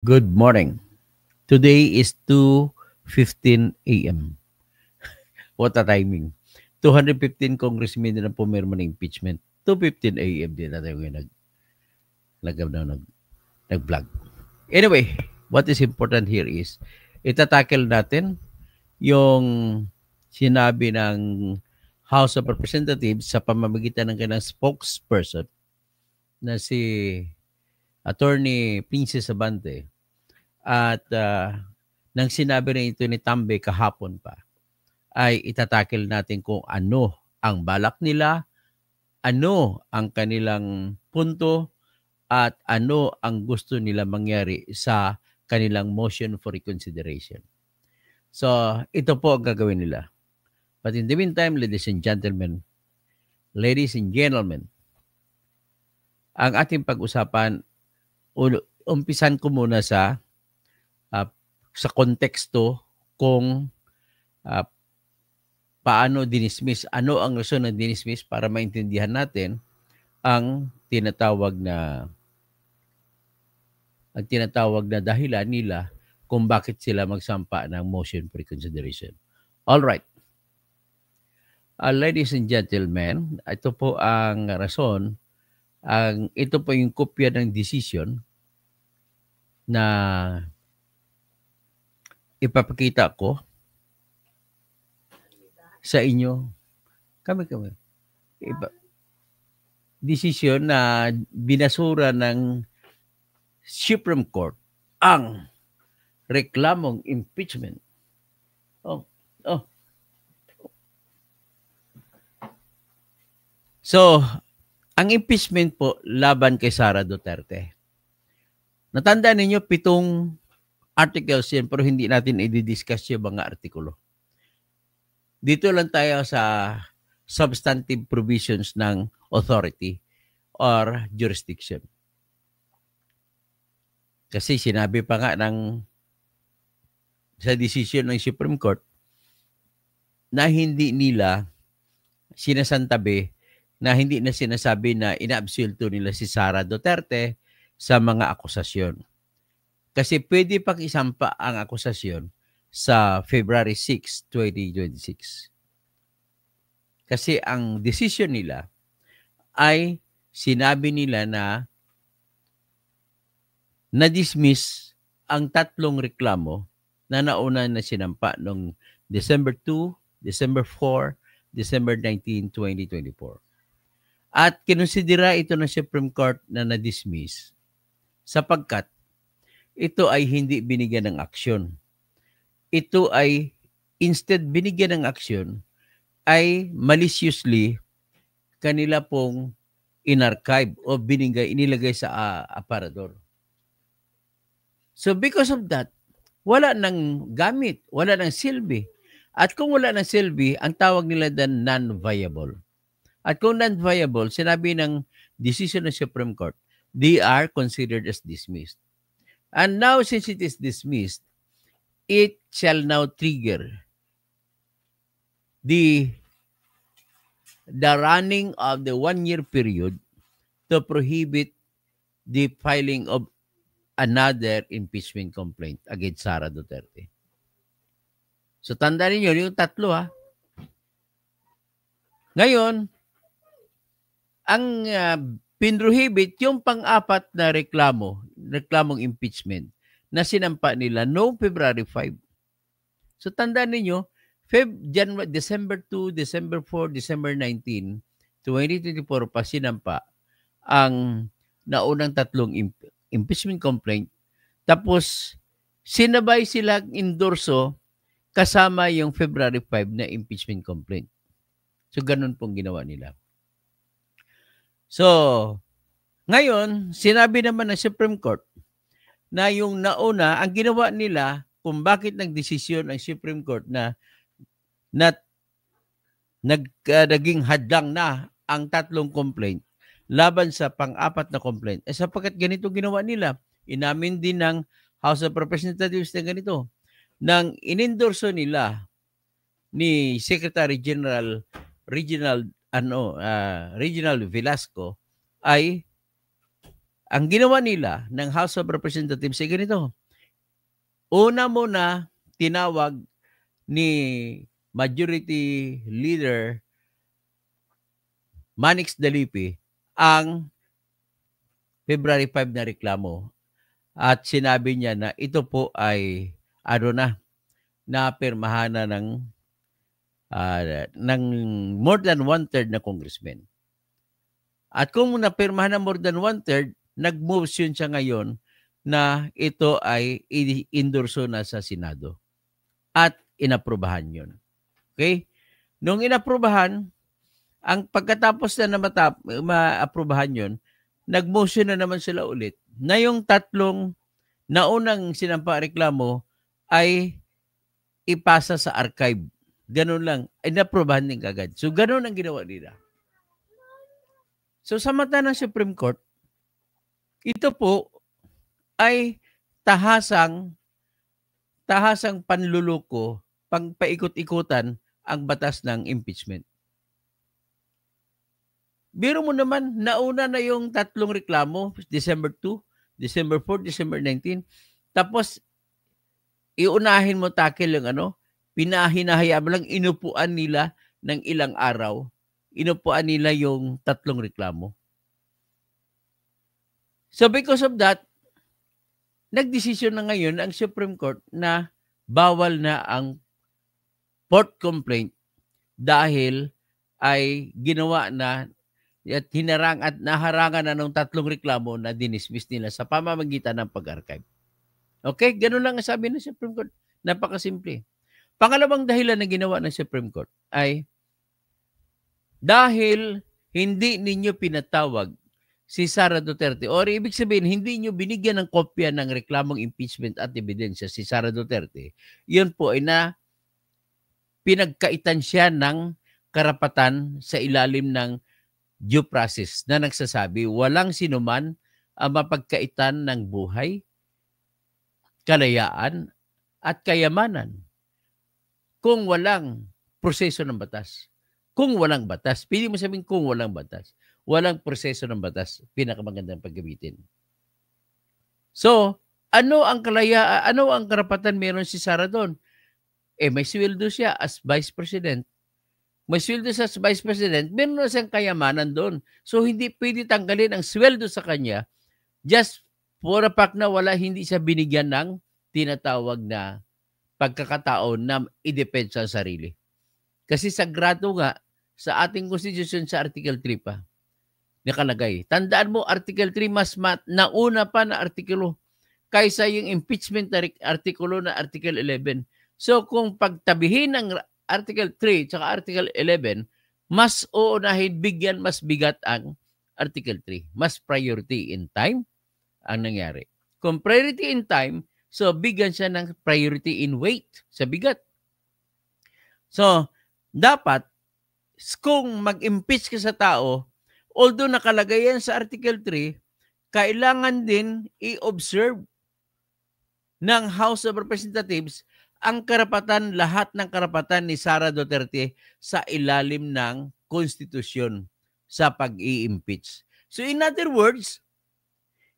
Good morning. Today is 2:15 a.m. What a timing. 215 congressmen na pumirma ng impeachment. 2:15 a.m. din natin yung nag, nag, nag-vlog. Anyway, what is important here is itatackle natin yung sinabi ng House of Representatives sa pamamagitan ng kanilang spokesperson na si Attorney Princess Abante at nang sinabi na ito ni Tambe kahapon pa ay itatakil natin kung ano ang balak nila, ano ang kanilang punto, at ano ang gusto nila mangyari sa kanilang motion for reconsideration. So, ito po ang gagawin nila. But in the meantime, ladies and gentlemen, ang ating pag-usapan, umpisan ko muna sa konteksto kung paano dinismiss, ano ang rason ng dinismiss para maintindihan natin ang tinatawag na dahilan nila kung bakit sila magsampa ng motion for reconsideration. All right. Ladies and gentlemen, ito po ang rason. Ito po yung kopya ng decision na ipapakita ko sa inyo. Kami. Decision na binasura ng Supreme Court ang reklamong impeachment. So, ang impeachment po laban kay Sara Duterte. Natandaan ninyo 7 articles yan pero hindi natin i-discuss yung mga artikulo. Dito lang tayo sa substantive provisions ng authority or jurisdiction. Kasi sinabi pa nga sa decision ng Supreme Court na hindi nila sinasantabi, na hindi na sinasabi na inaabsulto nila si Sara Duterte sa mga akusasyon. Kasi pwede pang isampa ang akusasyon sa February 6, 2026. Kasi ang decision nila ay sinabi nila na na-dismiss ang 3 reklamo na nauna na sinampa noong December 2, December 4, December 19, 2024. At kinonsidera ito ng Supreme Court na na-dismiss sapagkat ito ay hindi binigyan ng aksyon. Ito ay instead binigyan ng aksyon ay maliciously kanila pong inarchive o inilagay sa aparador. So because of that, wala nang gamit, wala nang silbi. At kung wala nang silbi, ang tawag nila dan non-viable. At kung non-viable, sinabi ng decision ng Supreme Court, they are considered as dismissed. And now, since it is dismissed, it shall now trigger the running of the 1-year period to prohibit the filing of another impeachment complaint against Sara Duterte. So, tandaan niyo yung 3 ha. Ngayon, ang pinrohibit yung pang-4 na reklamong impeachment na sinampa nila noong February 5. So tandaan niyo, December 2, December 4, December 19, 2024 pa sinampa ang naunang 3 impeachment complaint. Tapos sinabay sila endorso kasama yung February 5 na impeachment complaint. So ganun pong ginawa nila. So, ngayon, sinabi naman ng Supreme Court na yung nauna, ang ginawa nila kung bakit nagdesisyon ang Supreme Court na naging hadlang na ang 3 complaint laban sa pang-4 na complaint. Sapagkat ganito ginawa nila. Inamin din ng House of Representatives na ganito. Nang inendorso nila ni Secretary General Reginald Velasco ay Ang ginawa nila ng House of Representatives ay ganito. Una muna, tinawag ni Majority Leader Manix Dalipi ang February 5 na reklamo at sinabi niya na ito po ay napirmahan na ng more than one-third na congressmen. At kung napirmahan na more than one-third, nag-motion siya ngayon na ito ay i-endorso na sa Senado. At inaprubahan yun. Okay? Nung inaprubahan, ang pagkatapos na maaprubahan yun, nag-motion na naman sila ulit na yung tatlong naunang sinampa reklamo ay ipasa sa archive. Ganun lang. Inaprubahan din kagad. So, ganun ang ginawa nila. So, sa mata ng Supreme Court, ito po ay tahasang panluluko, paikot-ikutan ang batas ng impeachment. Biro mo naman, nauna na yung tatlong reklamo, December 2, December 4, December 19. Tapos, iunahin mo tackle yung pinahinahayaan lang, inupuan nila ng ilang araw. Inupuan nila yung tatlong reklamo. So because of that, nagdesisyon na ngayon ang Supreme Court na bawal na ang port complaint dahil ay ginawa na at naharangan na ng tatlong reklamo na dinismiss nila sa pamamagitan ng pag-archive. Okay? Ganun lang ang sabi ng Supreme Court. Napakasimple. Pangalawang dahilan na ginawa ng Supreme Court ay dahil hindi ninyo pinatawag si Sara Duterte or ibig sabihin, hindi nyo binigyan ng kopya ng reklamong impeachment at ebidensya si Sara Duterte, yun po ay na pinagkaitan siya ng karapatan sa ilalim ng due process na nagsasabi walang sinuman ang mapagkaitan ng buhay, kalayaan, at kayamanan kung walang proseso ng batas. Kung walang batas, pili mo sabihin kung walang batas, walang proseso ng batas, pinakamagandang paggamitin. So, ano ang karapatan meron si Sara doon? May sweldo siya as Vice President. May sweldo siya as Vice President, meron na siyang kayamanan doon. So, hindi pwede tanggalin ang sweldo sa kanya just for a fact na hindi siya binigyan ng tinatawag na pagkakataon na i-depensa sa sarili. Kasi sagrado nga sa ating Constitution sa Article 3 pa nakalagay. Tandaan mo, Article 3 mas nauna pa na artikulo kaysa yung impeachment na artikulo na Article 11. So kung pagtabihin ng Article 3 at Article 11, mas uunahin, bigyan mas bigat ang Article 3. Mas priority in time ang nangyari. Kung priority in time, so bigyan siya ng priority in weight sa bigat. So, dapat, kung mag-impeach ka sa tao, although nakalagay yan sa Article 3, kailangan din i-observe ng House of Representatives ang karapatan, lahat ng karapatan ni Sara Duterte sa ilalim ng konstitusyon sa pag-i-impeach. So in other words,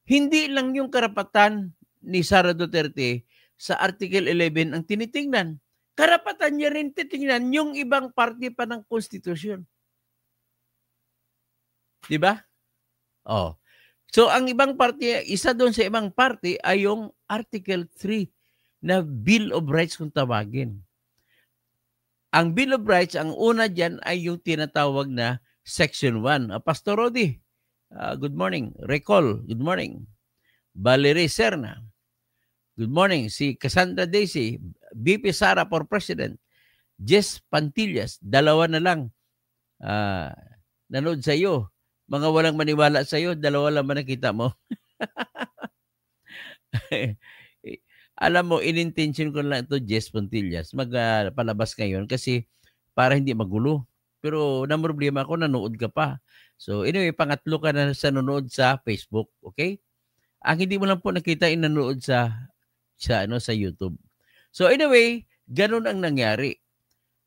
hindi lang yung karapatan ni Sara Duterte sa Article 11 ang tinitingnan. Karapatan niya rin titingnan yung ibang parte pa ng konstitusyon. Diba? Oh. So ang ibang parte, isa doon sa ibang parte ay yung Article 3 na Bill of Rights kung tawagin. Ang Bill of Rights, ang una dyan ay yung tinatawag na Section 1. Pastor Rodi, good morning. Recall, good morning. Valerie Serna, good morning. Si Cassandra Daisy, VP Sara for President. Jess Pantillas, dalawa na lang nanood sa iyo. Mga walang maniwala sa iyo, dalawa lang ba nakita mo? Alam mo, in-intention ko lang ito, Jess Pantillas, magpalabas ngayon kasi para hindi magulo. Pero na problema ako, nanood ka pa. So anyway, pangatlo ka na sa nanood sa Facebook, okay? Ang hindi mo lang po nakita nanood sa YouTube. So anyway, ganun ang nangyari.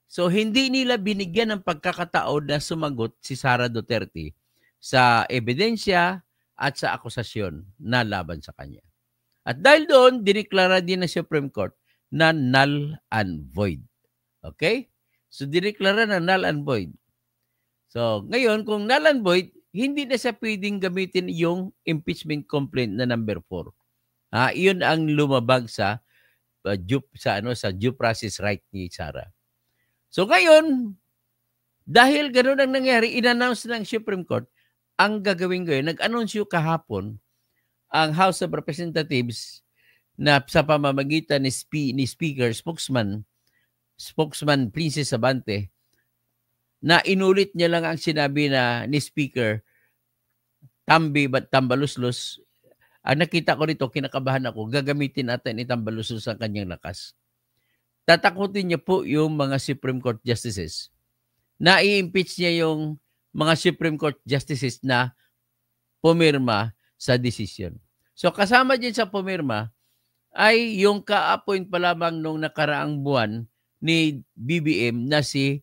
So hindi nila binigyan ng pagkakataon na sumagot si Sara Duterte sa ebidensya at sa akusasyon na laban sa kanya. At dahil doon, diniklara din ng Supreme Court na null and void. Okay? So, diniklara na null and void. So, ngayon, kung null and void, hindi na siya pwedeng gamitin yung impeachment complaint na number 4. Iyon ang lumabag sa due process right ni Sara. So, ngayon, dahil ganoon ang nangyari, in-announce ng Supreme Court, ang gagawin ngayon, nag-anunsyo kahapon ang House of Representatives na sa pamamagitan ni Speaker, spokesman Princess Abante, na inulit niya lang ang sinabi na ni Speaker, tambaluslos. Ang nakita ko rito, kinakabahan ako, gagamitin natin ni tambaluslos ang kanyang lakas. Tatakutin niya po yung mga Supreme Court Justices na i-impeach niya yung mga Supreme Court Justices na pumirma sa decision. So kasama din sa pumirma ay yung ka-appoint pa lamang nung nakaraang buwan ni BBM na si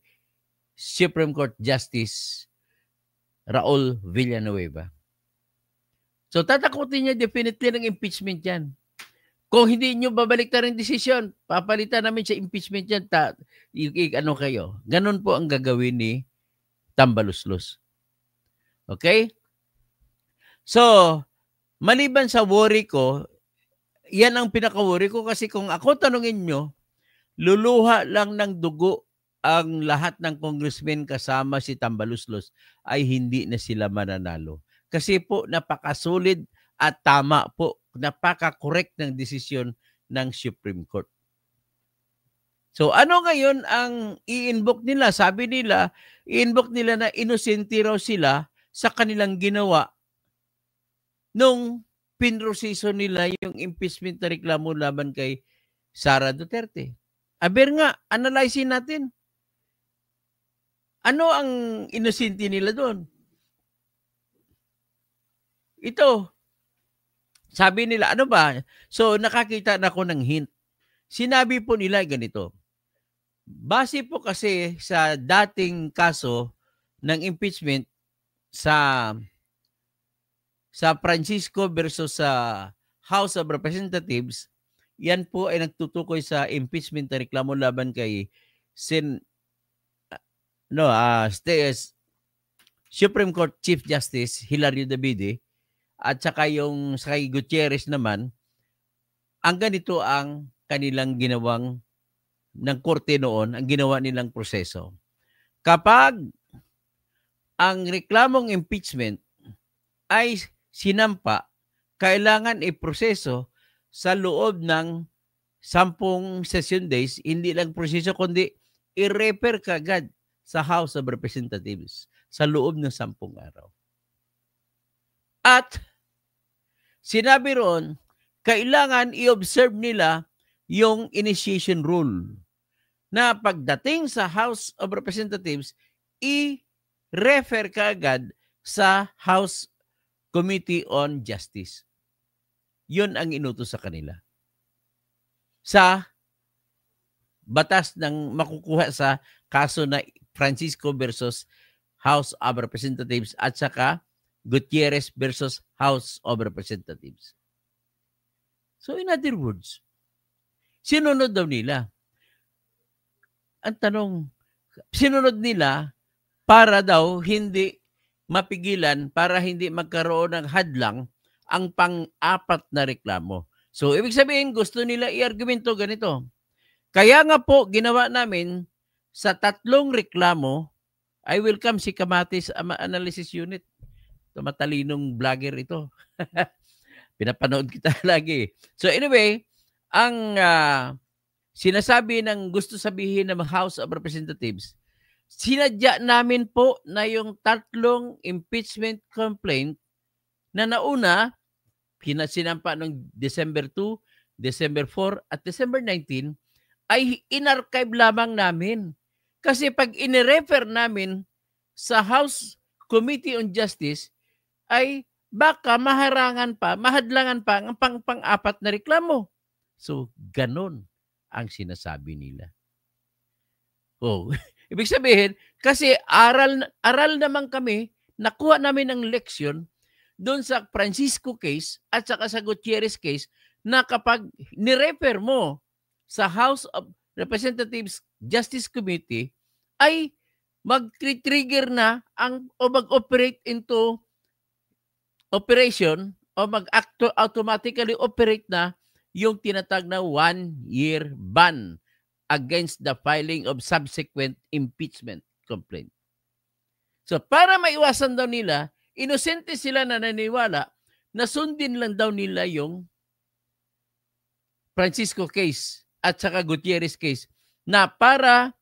Supreme Court Justice Raul Villanueva. So tatakutin niya definitely ng impeachment yan. Kung hindi nyo babaliktarin desisyon, papalitan namin sa impeachment yan. Ano kayo? Ganon po ang gagawin ni tambaluslos. Okay? So, maliban sa worry ko, yan ang pinaka-worry ko kasi kung ako tanungin nyo, luluha lang ng dugo ang lahat ng congressmen kasama si tambaluslos ay hindi na sila mananalo. Kasi po napakasolid at tama po, napaka-correct ng desisyon ng Supreme Court. So ano ngayon ang i-invoke nila? Sabi nila, i-invoke nila na inosente raw sila sa kanilang ginawa nung pinroseso nila yung impeachment na reklamo laban kay Sara Duterte. Aber nga, analyzein natin. Ano ang inosente nila doon? Ito, sabi nila, ano ba? So, nakakita na ako ng hint. Sinabi po nila ganito. Base po kasi sa dating kaso ng impeachment sa Francisco versus sa House of Representatives, yan po ay nagtutukoy sa impeachment na reklamo laban kay Supreme Court Chief Justice Hilario David at saka yung kay Gutierrez naman, ang ganito ang kanilang ginawang ng korte noon, ang ginawa nilang proseso. Kapag ang reklamong impeachment ay sinampa, kailangan iproseso sa loob ng 10 session days, hindi lang proseso kundi i-refer kagad sa House of Representatives sa loob ng 10 araw. At sinabi roon, kailangan i-observe nila yung initiation rule na pagdating sa House of Representatives, i-refer kaagad sa House Committee on Justice. Yun ang inutos sa kanila. Sa batas ng makukuha sa kaso na Francisco versus House of Representatives at saka Gutierrez versus House of Representatives. So in other words, sinunod daw nila. Ang tanong, sinunod nila para daw hindi mapigilan, para hindi magkaroon ng hadlang ang pang-apat na reklamo. So ibig sabihin, gusto nila i-argumento ganito. Kaya nga po, ginawa namin sa 3 reklamo, I welcome si Kamatis Analysis Unit. Matalinong vlogger ito. Pinapanood kita lagi. So anyway, ang sinasabi ng gusto sabihin ng House of Representatives, sinadya namin po na yung 3 impeachment complaint na nauna, sinampa noong December 2, December 4, at December 19, ay in-archive lamang namin. Kasi pag in-refer namin sa House Committee on Justice, ay baka mahadlangan pa ang pang-apat na reklamo. So, ganon ang sinasabi nila. Oh, ibig sabihin, kasi aral naman kami, nakuha namin ang leksyon doon sa Francisco case at saka sa Gutierrez case na kapag nirefer mo sa House of Representatives Justice Committee ay mag-trigger na o mag-operate into operation o automatically operate na yung tinatag na 1-year ban against the filing of subsequent impeachment complaint. So para maiwasan daw nila, inosente sila na naniniwala na sundin lang daw nila yung Francisco case at saka Gutierrez case na para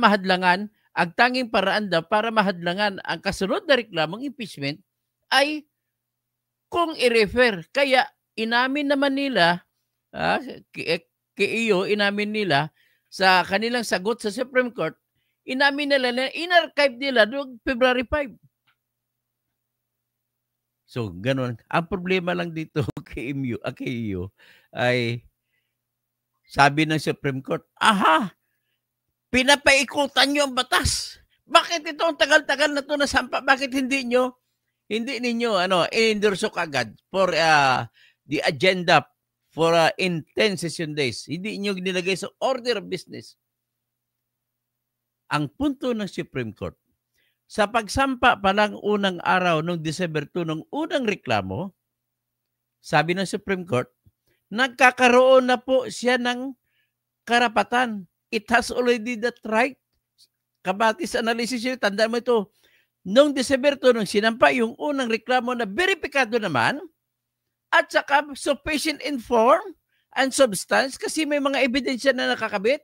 mahadlangan, ang tanging paraan daw para mahadlangan ang kasunod na reklamong impeachment ay kung i-refer. Kaya inamin naman nila, inamin nila sa kanilang sagot sa Supreme Court, inamin nila na in-archive nila noong February 5. So, ganun. Ang problema lang dito kay iyo ay sabi ng Supreme Court, pinapaikutan nyo ang batas. Bakit ito ang tagal-tagal na ito nasampa? Bakit hindi ninyo i-endorso agad for the agenda for in 10 session days? Hindi nyo nilagay sa order of business. Ang punto ng Supreme Court, sa pagsampa pa lang unang araw ng December 2 ng unang reklamo, sabi ng Supreme Court, nagkakaroon na po siya ng karapatan. It has already that right. Kabatis analysis yun, tandaan mo ito. Noong December 2, nung sinampa yung unang reklamo na beripikado naman, at saka sufficient in form and substance kasi may mga ebidensya na nakakabit.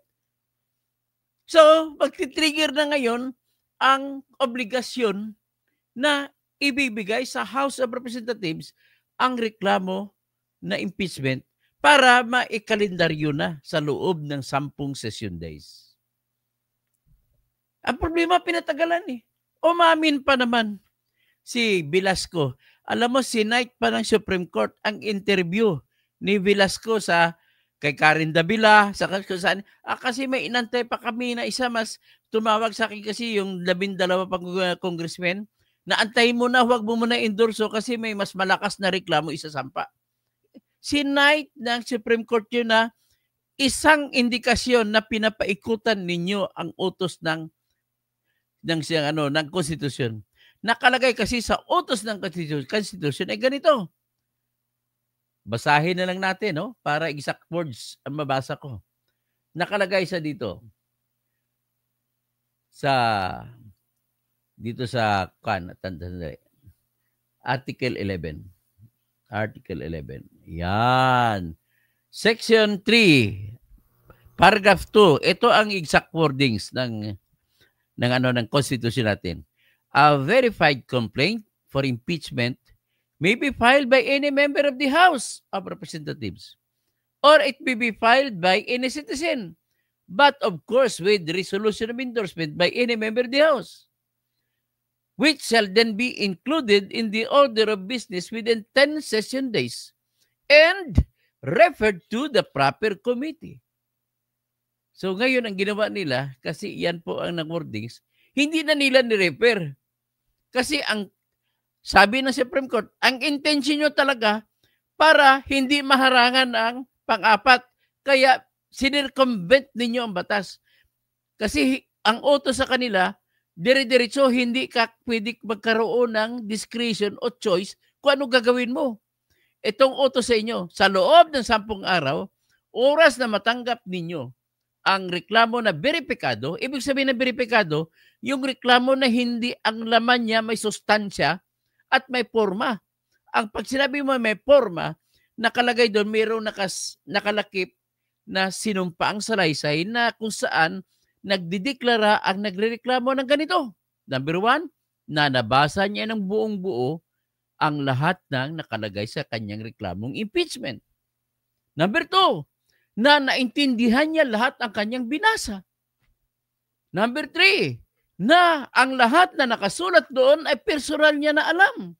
So, magti-trigger na ngayon ang obligasyon na ibibigay sa House of Representatives ang reklamo na impeachment para maikalendaryo na sa loob ng 10 session days. Ang problema, pinatagalan eh. Umamin pa naman si Velasco. Alam mo, sinight pa ng Supreme Court ang interview ni Velasco kay Karen Davila, kasi may inantay pa kami na isa mas tumawag sa akin kasi yung 12 pang congressmen na antayin mo na, huwag mo muna endorso kasi may mas malakas na reklamo isasampa. Sinight ng Supreme Court yun na isang indikasyon na pinapaikutan ninyo ang utos ng konstitusyon. Nakalagay kasi sa utos ng konstitusyon ay ganito. Basahin na lang natin, no? Para exact words ang mabasa ko. Nakalagay sa dito. Dito sa Article 11. Article 11. Yan. Section 3. Paragraph 2. Ito ang exact wordings ng Constitution natin. A verified complaint for impeachment may be filed by any member of the House of Representatives or it may be filed by any citizen, but of course with resolution of endorsement by any member of the House, which shall then be included in the order of business within 10 session days and referred to the proper committee. So ngayon ang ginawa nila, kasi yan po ang wordings, hindi na nila ni-refer. Kasi ang sabi ng Supreme Court, ang intention nyo talaga para hindi maharangan ang pang-apat. Kaya sinircumvent ninyo ang batas. Kasi ang utos sa kanila, dire-diretso hindi ka pwede magkaroon ng discretion o choice kung ano gagawin mo. Itong utos sa inyo, sa loob ng 10 araw, oras na matanggap ninyo ang reklamo na beripikado, ibig sabihin na beripikado, yung reklamo na hindi ang laman niya may sustansya at may forma. Ang pag sinabi mo may forma, nakalagay doon, mayroong nakalakip na sinumpaang salaysay na kung saan nagdideklara ang nagrereklamo ng ganito. Number 1, na nabasa niya ng buong buo ang lahat ng nakalagay sa kanyang reklamong impeachment. Number 2, na naintindihan niya lahat ang kanyang binasa. Number 3, na ang lahat na nakasulat doon ay personal niya na alam.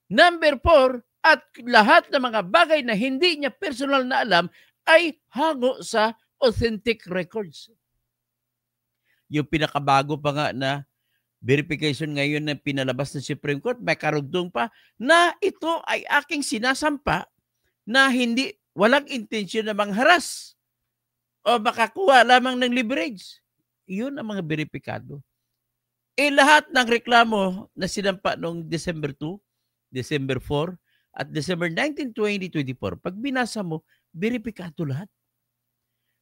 Number 4, at lahat ng mga bagay na hindi niya personal na alam ay hango sa authentic records. Yung pinakabago pa nga na verification ngayon na pinalabas ng Supreme Court, may karugtong pa na ito ay aking sinasampa na hindi, walang intensyon na mangharas o makakuha lamang ng leverage. Yun ang mga beripikado. Lahat ng reklamo na sinampa noong December 2, December 4, at December 19, 2024, pag binasa mo, beripikado lahat.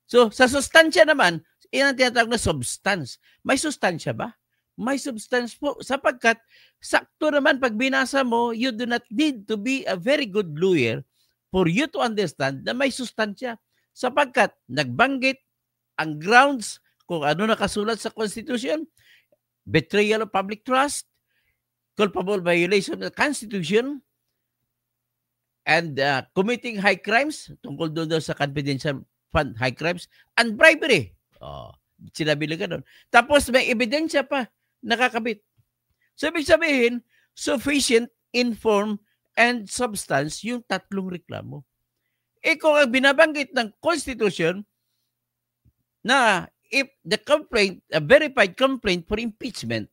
So, sa sustansya naman, yan ang tinatawag na substance. May sustansya ba? May substance po, sapagkat sakto naman pag binasa mo, you do not need to be a very good lawyer for you to understand na may sustansya. Sapagkat nagbanggit ang grounds kung ano nakasulat sa Constitution, betrayal of public trust, culpable violation of the Constitution, and committing high crimes, tungkol doon sa confidential fund high crimes, and bribery. Sinabi lang ganun. Tapos may ebidensya pa nakakabit. So, ibig sabihin, sufficient in form and substance yung tatlong reklamo. Kung ang binabanggit ng Constitution na if the complaint, a verified complaint for impeachment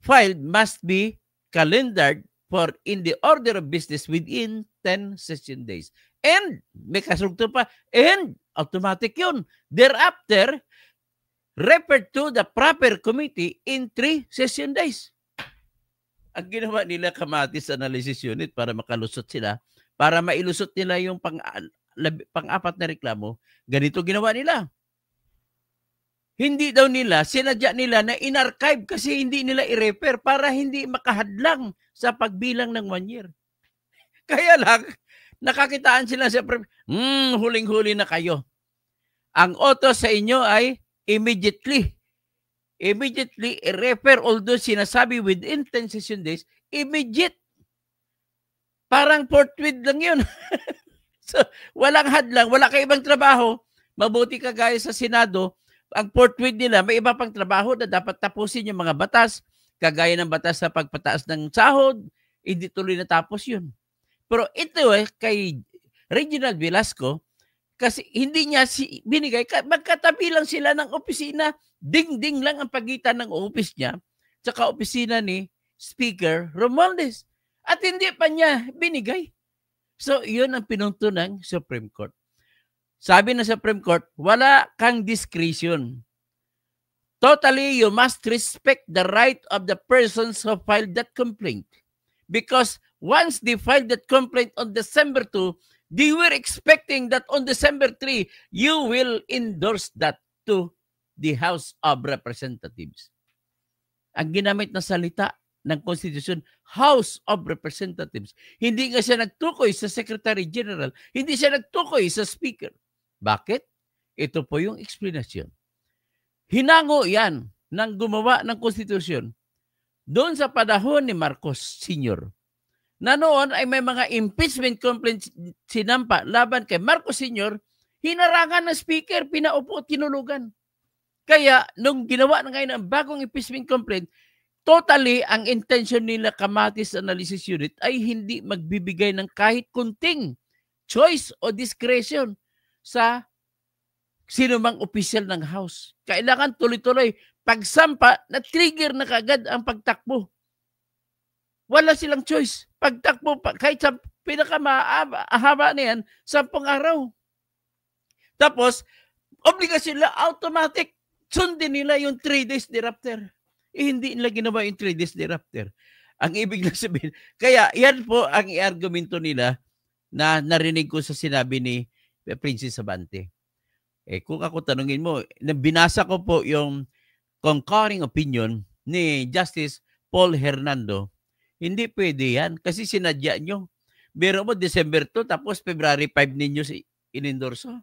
filed must be calendared for in the order of business within 10 session days. And, may kasulto pa, and automatic yun. Thereafter, referred to the proper committee in 3 session days. Ang ginawa nila Kamatis Analysis Unit para makalusot sila, para mailusot nila yung pang-apat na reklamo, ganito ginawa nila. Hindi daw nila, sinadya nila na in-archive kasi hindi nila i-refer para hindi makahadlang sa pagbilang ng 1 year. Kaya lang, nakakitaan sila sa huling-huli na kayo. Ang auto sa inyo ay immediately i-refer, although sinasabi within 10 session days, immediate. Parang forthwith lang yun. So, walang hadlang, wala kang ibang trabaho. Mabuti ka gaya sa Senado, ang forthwith nila, may iba pang trabaho na dapat tapusin yung mga batas, kagaya ng batas sa pagpataas ng sahod, hindi tuloy natapos yun. Pero ito kay Reginald Velasco, kasi hindi niya binigay, magkatabi lang sila ng opisina, ding-ding lang ang pagitan ng office niya, tsaka opisina ni Speaker Romualdez. At hindi pa niya binigay. So, yun ang pinunto ng Supreme Court. Sabi ng Supreme Court, wala kang discretion. Totally, you must respect the right of the persons who filed that complaint. Because once they filed that complaint on December 2, they were expecting that on December 3, you will endorse that to the House of Representatives. Ang ginamit na salita ng Constitution, House of Representatives. Hindi nga siya nagtukoy sa Secretary General. Hindi siya nagtukoy sa Speaker. Bakit? Ito po yung explanation. Hinango yan ng gumawa ng Constitution doon sa panahon ni Marcos Sr. na noon ay may mga impeachment complaints sinampa laban kay Marcos Sr., hinarangan ng Speaker, pinaupo at tinulugan. Kaya, nung ginawa na ngayon ang bagong impeachment complaint, totally ang intention nila Kamatis Analysis Unit ay hindi magbibigay ng kahit kunting choice o discretion sa sino mang opisyal ng House. Kailangan tuloy-tuloy. Pagsampa, na-trigger na kagad ang pagtakbo. Wala silang choice. Pagtakbo, kahit sa pinakamahaba na yan, 10 araw. Tapos, obligasyon nila, automatic. Sundin nila yung 3 days thereafter. Hindi nila ginawa yung 3 days thereafter. Ang ibig na sabihin, kaya yan po ang i-argumento nila na narinig ko sa sinabi ni Princess Abante. Kung ako tanungin mo, binasa ko po yung concurring opinion ni Justice Paul Hernando. Hindi pwede yan kasi sinadya nyo. Biro mo December 2 tapos February 5 ninyo inendorso.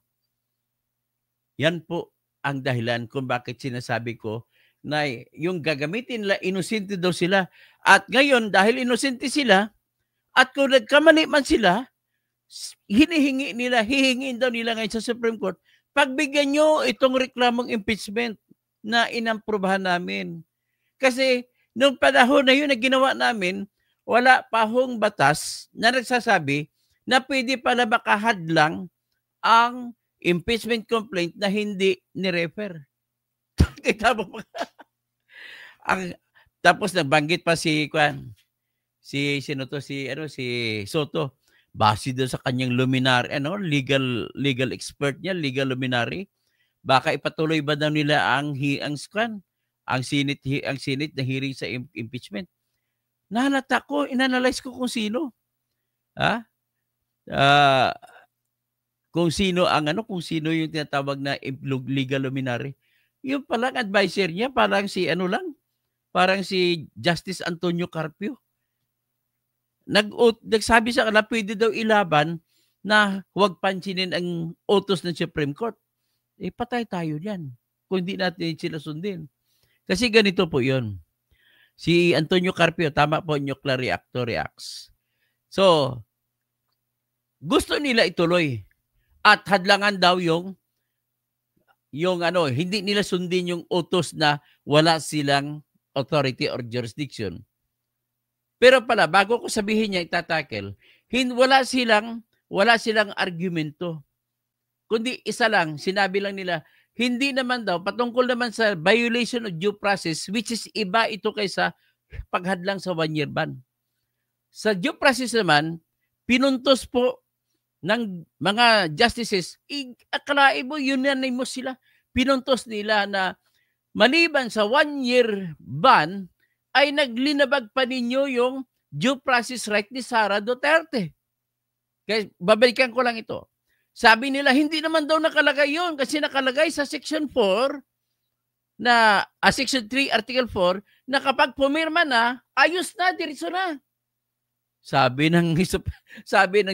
Yan po ang dahilan kung bakit sinasabi ko na yung gagamitin nila, inosente daw sila. At ngayon, dahil inosente sila, at kung nagkamali man sila, hihingin daw nila ngayon sa Supreme Court, pagbigyan nyo itong reklamong impeachment na inaprubahan namin. Kasi nung panahon na yun na ginawa namin, wala pa hong batas na nagsasabi na pwede pala makahadlang ang impeachment complaint na hindi ni-refer. Kita mo Tapos nagbanggit pa si sino to, si Soto, base doon sa kanyang luminary, legal expert niya, legal luminary, baka ipatuloy ba daw nila ang Senate na hearing sa impeachment. Nahalata ko, inanalyze ko kung sino. Kung sino yung tinatawag na legal luminary. Yung palang advisor niya, parang si Justice Antonio Carpio. Nagsabi sa kanila, pwede daw ilaban na huwag pansinin ang utos ng Supreme Court. Patay tayo diyan kung hindi natin sila sundin. Kasi ganito po yun. Si Antonio Carpio, tama po, nuclear reactor reacts. So, gusto nila ituloy. At hadlangan daw yung hindi nila sundin yung utos na wala silang authority or jurisdiction. Pero pala, bago ko sabihin niya itatakel, wala silang argumento. Kundi isa lang, sinabi lang nila, hindi naman daw, patungkol naman sa violation of due process, which is iba ito kaysa paghadlang sa 1-year ban. Sa due process naman, pinuntos po ng mga justices, akalain mo, unanimous sila. Pinuntos nila na maliban sa 1-year ban, ay naglinabag pa ninyo yung due process right ni Sara Duterte. Kaya babalikan ko lang ito. Sabi nila, hindi naman daw nakalagay yun kasi nakalagay sa Section 4 Section 3, Article 4, na kapag pumirma na, ayos na, diretso na. Sabi ng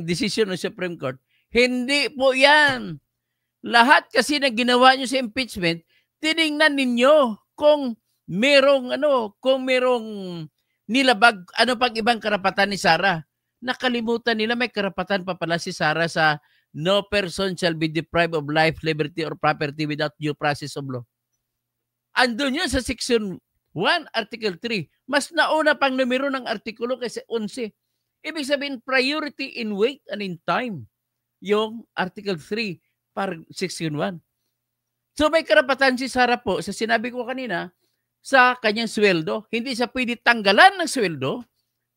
decision ng Supreme Court, hindi po yan. Lahat kasi na ginawa nyo sa impeachment, tiningnan ninyo kung merong nilabag, pang ibang karapatan ni Sara. Nakalimutan nila may karapatan pa pala si Sara sa no person shall be deprived of life, liberty, or property without due process of law. Andun yun sa Section 1, Article 3. Mas nauna pang numero ng artikulo kaysa 11. Ibig sabihin, priority in weight and in time. Yung Article 3 para Section 1. So may karapatan si Sara po, sa sinabi ko kanina, sa kanyang sweldo. Hindi siya pwede tanggalan ng sweldo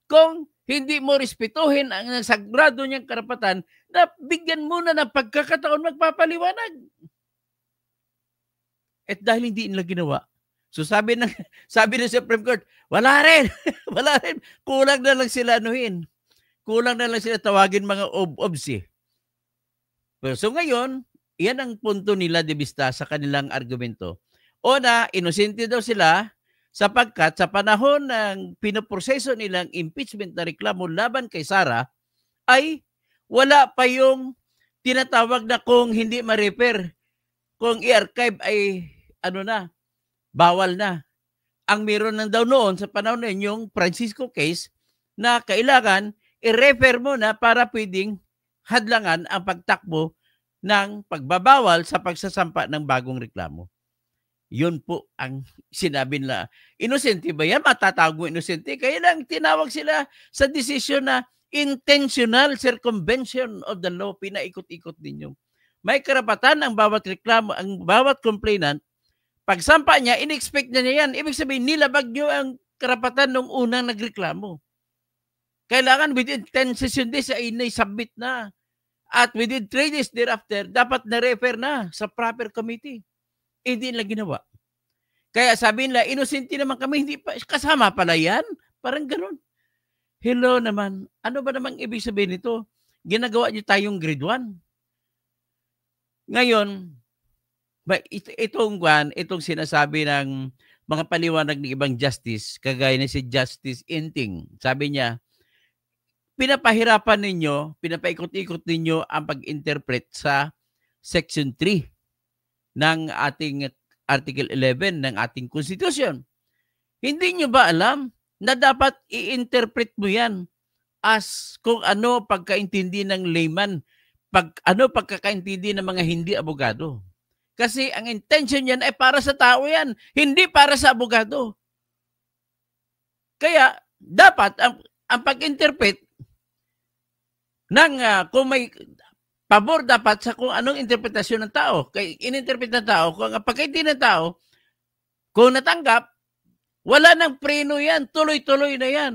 kung hindi mo respetuhin ang sagrado niyang karapatan na bigyan muna ng pagkakataon magpapaliwanag. At dahil hindi nila ginawa, so sabi ng Supreme Court, wala rin. Kulang na lang sila tawagin mga obs eh. So ngayon, yan ang punto nila de vista sa kanilang argumento. Una, inosente daw sila sapagkat sa panahon ng pinoproseso nilang impeachment na reklamo laban kay Sara ay wala pa yung tinatawag na kung hindi ma-refer, kung i-archive ay bawal na. Ang meron lang daw noon sa panahon na yung Francisco case na kailangan i-refer mo na para pwedeng hadlangan ang pagtakbo ng pagbabawal sa pagsasampa ng bagong reklamo. Yun po ang sinabi nila. Inosente ba yan? Matatawag mo inosente? Kaya lang tinawag sila sa desisyon na intentional circumvention of the law. Pinaikot-ikot ninyo. May karapatan ang bawat reklamo, ang bawat complainant. Pagsampa niya, in-expect niya yan. Ibig sabihin, nilabag niyo ang karapatan ng unang nagreklamo. Kailangan within 10 session days ay na-submit na. At within 3 days thereafter, dapat na-refer na sa proper committee. Hindi nila ginawa. Kaya sabi nila, inosente naman kami, hindi pa, kasama pala yan. Parang ganun. Hello naman. Ano ba namang ibig sabihin nito? Ginagawa niyo tayong grade 1. Ngayon, itong sinasabi ng mga paliwanag ng ibang justice, kagaya na si Justice Inting, sabi niya, pinapaikot-ikot ninyo ang pag-interpret sa Section 3 ng ating Article 11 ng ating Constitution. Hindi nyo ba alam na dapat i-interpret mo yan as kung ano pagkaintindi ng layman, pagkakaintindi ng mga hindi abogado. Kasi ang intention yan ay para sa tao yan, hindi para sa abogado. Kaya dapat ang pag-interpret ng kung may pabor dapat sa kung anong interpretasyon ng tao. Kaya in-interpret ng tao, kung ang pagkaintindi ng tao, kung natanggap, Wala nang preno yan. Tuloy-tuloy na yan.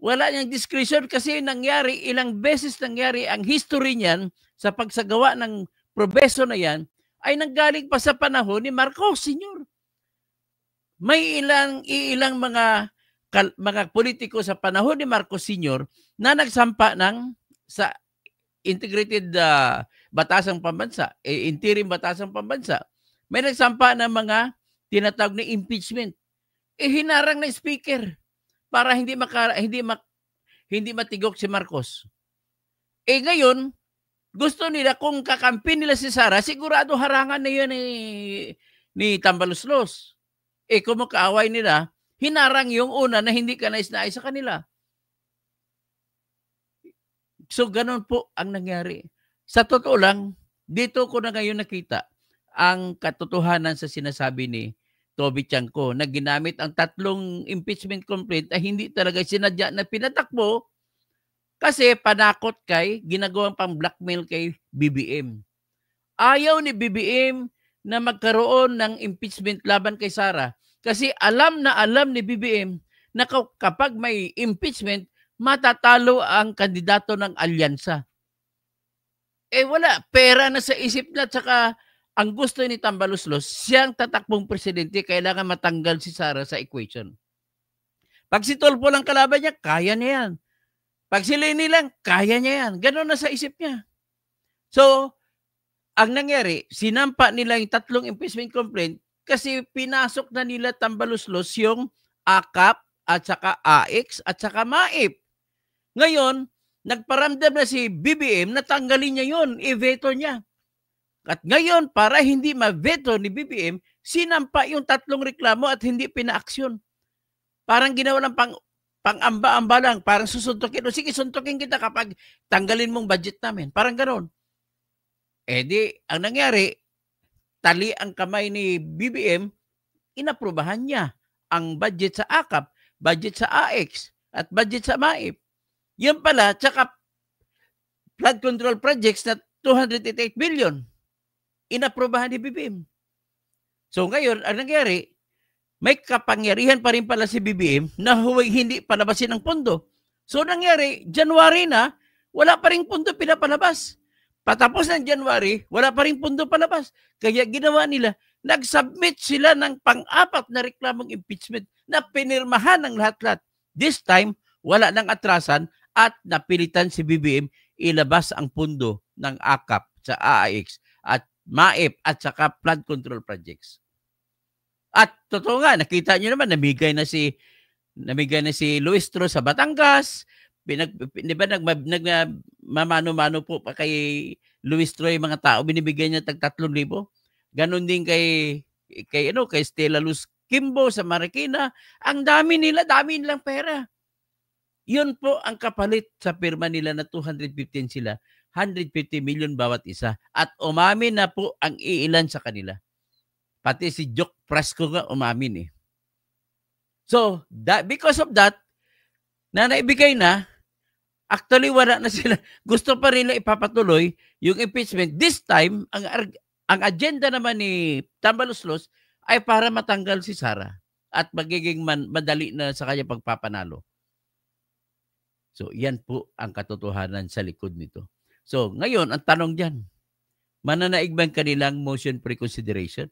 Wala niyang discretion kasi nangyari, ilang beses nangyari ang history niyan sa pagsagawa ng probeso na yan ay nanggaling pa sa panahon ni Marcos Sr. May ilang mga politiko sa panahon ni Marcos Sr. na nagsampa sa integrated batasang pambansa, interim batasang pambansa. May nagsampa ng mga tinatawag na impeachment. Hinarang na speaker para hindi matigok si Marcos. Ngayon, gusto nila kung kakampi nila si Sara, sigurado harangan na yun ni Tambaluslos. Kung makaaway nila, hinarang yung una na hindi ka nais-nais sa kanila. So, ganun po ang nangyari. Sa totoo lang, dito ko na ngayon nakita ang katotohanan sa sinasabi ni Toby Chanco na ginamit ang 3 impeachment complaint ay hindi talaga sinadya na pinatakbo kasi panakot ginagawang pang blackmail kay BBM. Ayaw ni BBM na magkaroon ng impeachment laban kay Sara kasi alam ni BBM na kapag may impeachment, matatalo ang kandidato ng alyansa. Wala. Pera na sa isip na, tsaka ang gusto ni Tambaluslos, siyang tatakbong presidente, kailangan matanggal si Sara sa equation. Pag si Tolpo lang kalaban niya, kaya niya yan. Pag si Leni lang, kaya niya yan. Ganon na sa isip niya. So, ang nangyari, sinampa nila yung 3 impeachment complaint kasi pinasok na nila Tambaluslos yung AKAP at saka AX at saka MAIP. Ngayon, nagparamdam na si BBM na tanggalin niya yun, i-veto niya. At ngayon, para hindi ma-veto ni BBM, sinampa yung 3 reklamo at hindi pina-aksyon. Parang ginawa ng pang-amba-amba lang, parang susuntukin. Sige, suntukin kita kapag tanggalin mong budget namin. Parang gano'n. Ang nangyari, tali ang kamay ni BBM, inaprubahan niya ang budget sa AKAP, budget sa AX, at budget sa MAIP. Yan pala, tsaka flood control projects na 288 billion. Inaprubahan ni BBM. So ngayon, ang nangyari, may kapangyarihan pa rin pala si BBM na hindi palabasin ang pondo. So nangyari, January na, wala pa rin pondo pinapalabas. Patapos ng January, wala pa rin pondo palabas. Kaya ginawa nila, nag-submit sila ng pang-4 na reklamong impeachment na pinirmahan ng lahat-lahat. This time, wala nang atrasan at napilitan si BBM ilabas ang pondo ng AKAP sa AIX at MAIP at saka flood control projects. At totoo nga, nakita nyo naman, namigay na si Luis Tro sa Batangas. Di ba mamano-mano po pa kay Luis Tro yung mga tao, binibigay niya tag 3,000. Ganon din kay Stella Luz Kimbo sa Marikina. Ang dami nilang pera. Yun po ang kapalit sa pirma nila na 215 sila. 150 million bawat isa. At umamin na po ang iilan sa kanila. Pati si Joke Fresco nga umamin eh. So, because of that, na naibigay na, actually wala na sila. Gusto pa rin na ipapatuloy yung impeachment. This time, ang agenda naman ni Tambaluslos ay para matanggal si Sara at magiging madali na sa kanya pagpapanalo. So, yan po ang katotohanan sa likod nito. So, ngayon, ang tanong dyan, mananaig ba ang kanilang motion pre-consideration?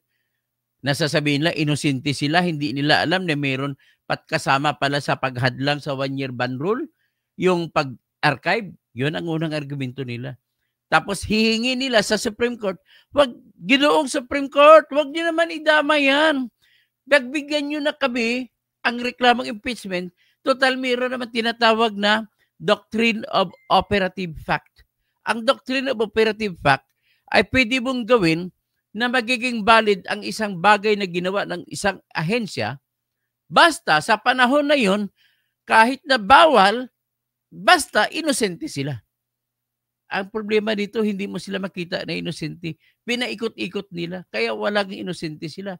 Nasasabihin nila, inosente sila, hindi nila alam na mayroon kasama pala sa paghadlang sa 1-year ban rule, yung pag-archive, yun ang unang argumento nila. Tapos hihingi nila sa Supreme Court, Ginoong Supreme Court, wag niyo naman idama yan. Pagbigyan nyo na kami ang reklamong impeachment, total mayroon naman tinatawag na Doctrine of Operative Fact. Ang Doctrine of Operative Fact ay pwede mong gawin na magiging valid ang isang bagay na ginawa ng isang ahensya basta sa panahon na yun, kahit na bawal, basta inosente sila. Ang problema dito, hindi mo sila makita na inosente. Pinaikot-ikot nila, kaya walang inosente sila.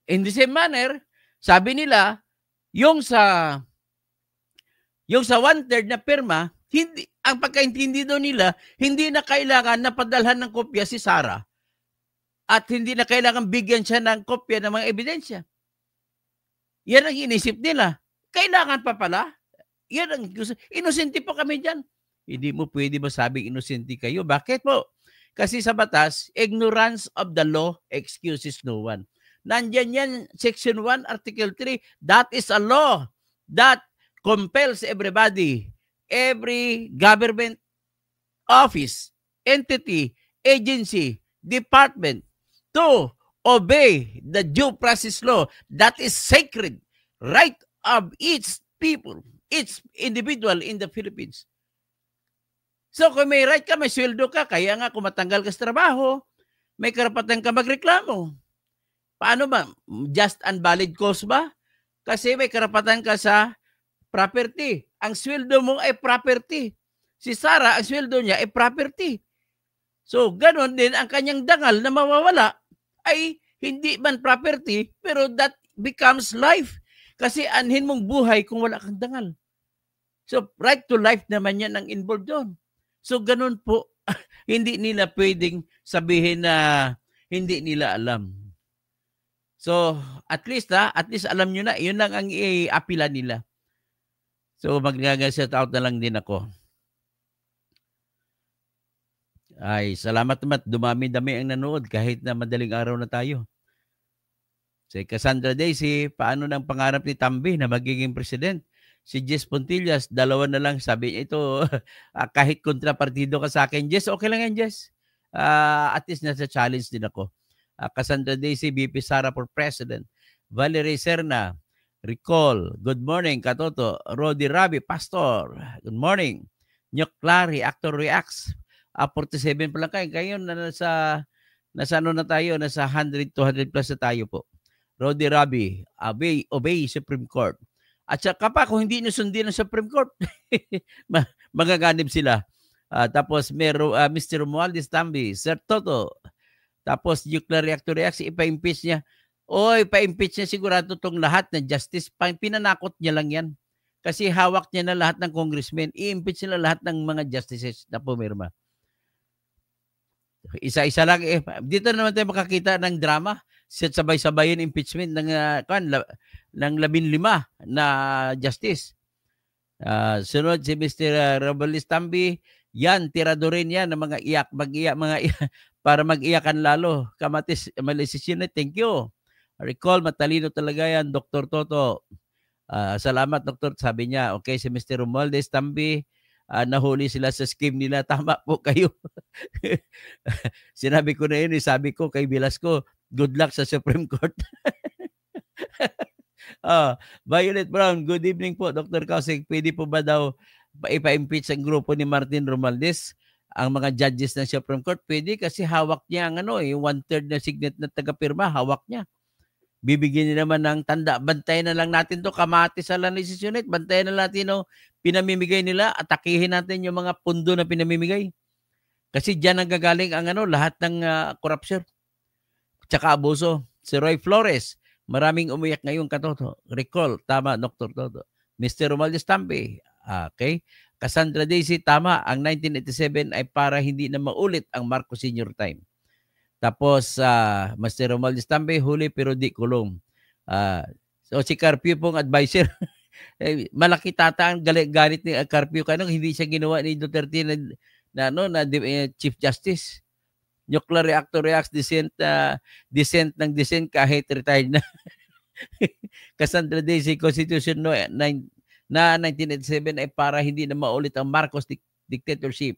In the same manner, sabi nila, yung sa 1/3 na pirma, ang pagkaintindi doon nila, hindi na kailangan na padalhan ng kopya si Sara at hindi na kailangan bigyan siya ng kopya ng mga ebidensya. Yan ang inisip nila. Kailangan pa pala. Yan ang gusto. Inosente po kami dyan. Hindi mo pwede masabing inosente kayo. Bakit po? Kasi sa batas, ignorance of the law excuses no one. Nandyan yan, Section 1, Article 3. That is a law that compels everybody, every government office, entity, agency, department to obey the due process law that is sacred right of each people, each individual in the Philippines. So kung may right ka, may sweldo ka, kaya nga kung matanggal ka sa trabaho, may karapatan ka magreklamo. Paano ba? Just and valid cause ba? Kasi may karapatan ka sa property. Ang sweldo mo ay property. Si Sarah, ang sweldo niya ay property. So, ganon din ang kanyang dangal na mawawala ay hindi man property, pero that becomes life. Kasi anhin mong buhay kung wala kang dangal. So, right to life naman yan ang involved doon. So, ganon po. Hindi nila pwedeng sabihin na hindi nila alam. So, at least alam nyo na, yun lang ang i-apila nila. So, mag-shout out na lang din ako. Ay, salamat naman. Dumami-dami ang nanood kahit na madaling araw na tayo. Si Cassandra Daisy, paano ng pangarap ni Tambi na magiging president? Si Jess Pontillas, 2 na lang. Sabi niya ito, kahit kontrapartido ka sa akin. Jess, okay lang yan, Jess. At least nasa challenge din ako. Cassandra Daisy, VP Sara for President. Valerie Serna, Recall, good morning, Katoto. Rodi Rabi, Pastor, good morning. Nyok Clary, Actor Reacts. 47 pa lang kayo. Kayo na nasa ano na tayo, nasa 100, 200 plus na tayo po. Rodi Rabi, obey Supreme Court. At saka pa, kung hindi nusundin ng Supreme Court, magaganib sila. Tapos, Mr. Romualdez Tambi, Sir Toto, tapos nuclear reactor reacts, ipa-impeach niya. Ipa-impeach niya sigurado itong lahat ng justice. Pinanakot niya lang yan. Kasi hawak niya na lahat ng congressmen. I-impeach nila lahat ng mga justices na pumirma. Isa-isa lang. Dito naman tayo makakita ng drama. Sabay-sabay yung impeachment ng 15 na justice. Sunod si Mr. Romualdez Tambi. Yan, tirado rin yan ng mga iyak, para mag-iyakan lalo. Kamatis, malisisyon na, thank you. Recall, matalino talaga yan, Dr. Toto. Salamat, Dr. Sabi niya, okay, si Mr. Romualdez Tambi, nahuli sila sa scheme nila. Tama po kayo. Sinabi ko na yun, sabi ko kay Velasco, good luck sa Supreme Court. Violet Brown, good evening po, Dr. Kausik. Pwede po ba daw ipa-impeach ang grupo ni Martin Romualdez? Ang mga judges ng Supreme Court, pwede kasi hawak niya ang 1/3 na signet na taga-pirma, hawak niya. Bibigyan niya naman ng tanda. Bantayan na lang natin to, kamatis sa Analysis Unit. Bantayan na natin pinamimigay nila. Atakihin natin yung mga pundo na pinamimigay. Kasi diyan ang gagaling ang lahat ng corruption. Tsaka abuso. Si Roy Flores, maraming umiyak ngayon, Katoto. Recall, tama, Dr. Toto. Mr. Romualdez Tambi, okay. Cassandra Daisy, tama, ang 1987 ay para hindi na maulit ang Marcos Senior time. Tapos, Mr. Romualdez Tambi, huli pero di kulong. So, si Carpio pong advisor, malaki tata ang galit ni Carpio. Kano hindi siya ginawa ni Duterte na Chief Justice. Nuclear reactor reacts, dissent ng dissent kahit retired na. Cassandra Daisy, Constitution na 1987 ay para hindi na maulit ang Marcos dictatorship.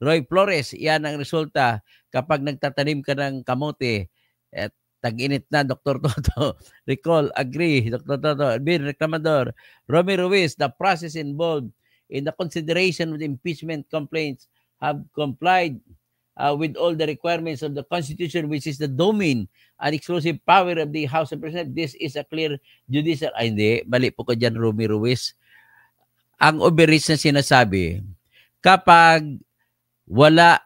Roy Flores, yan ang resulta kapag nagtatanim ka ng kamote at tag-init na, Dr. Toto. Recall, agree, Dr. Toto. Bin Reclamador, Romy Ruiz, the process involved in the consideration of the impeachment complaints have complied with all the requirements of the Constitution, which is the domain and exclusive power of the House of Representatives. This is a clear judicial... hindi, mali po ko dyan, Romy Ruiz. Ang overreach na sinasabi, kapag walang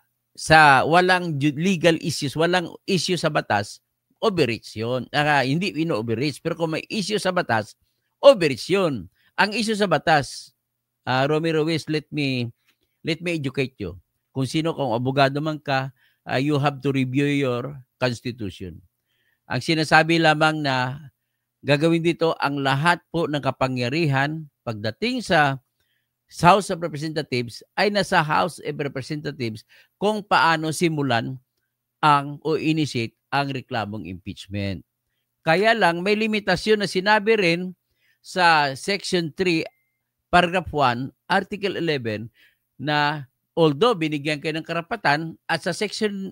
legal issues, walang issue sa batas, overreach yun. Hindi ino-overreach, pero kung may issue sa batas, overreach yun. Ang issue sa batas, Romy Ruiz, let me educate you. Kung abogado man ka, you have to review your constitution. Ang sinasabi lamang na gagawin dito ang lahat po ng kapangyarihan pagdating sa House of Representatives ay nasa House of Representatives kung paano simulan o initiate ang reklamong impeachment. Kaya lang may limitasyon na sinabi rin sa Section 3, Paragraph 1, Article 11 na although binigyan kayo ng karapatan at sa Section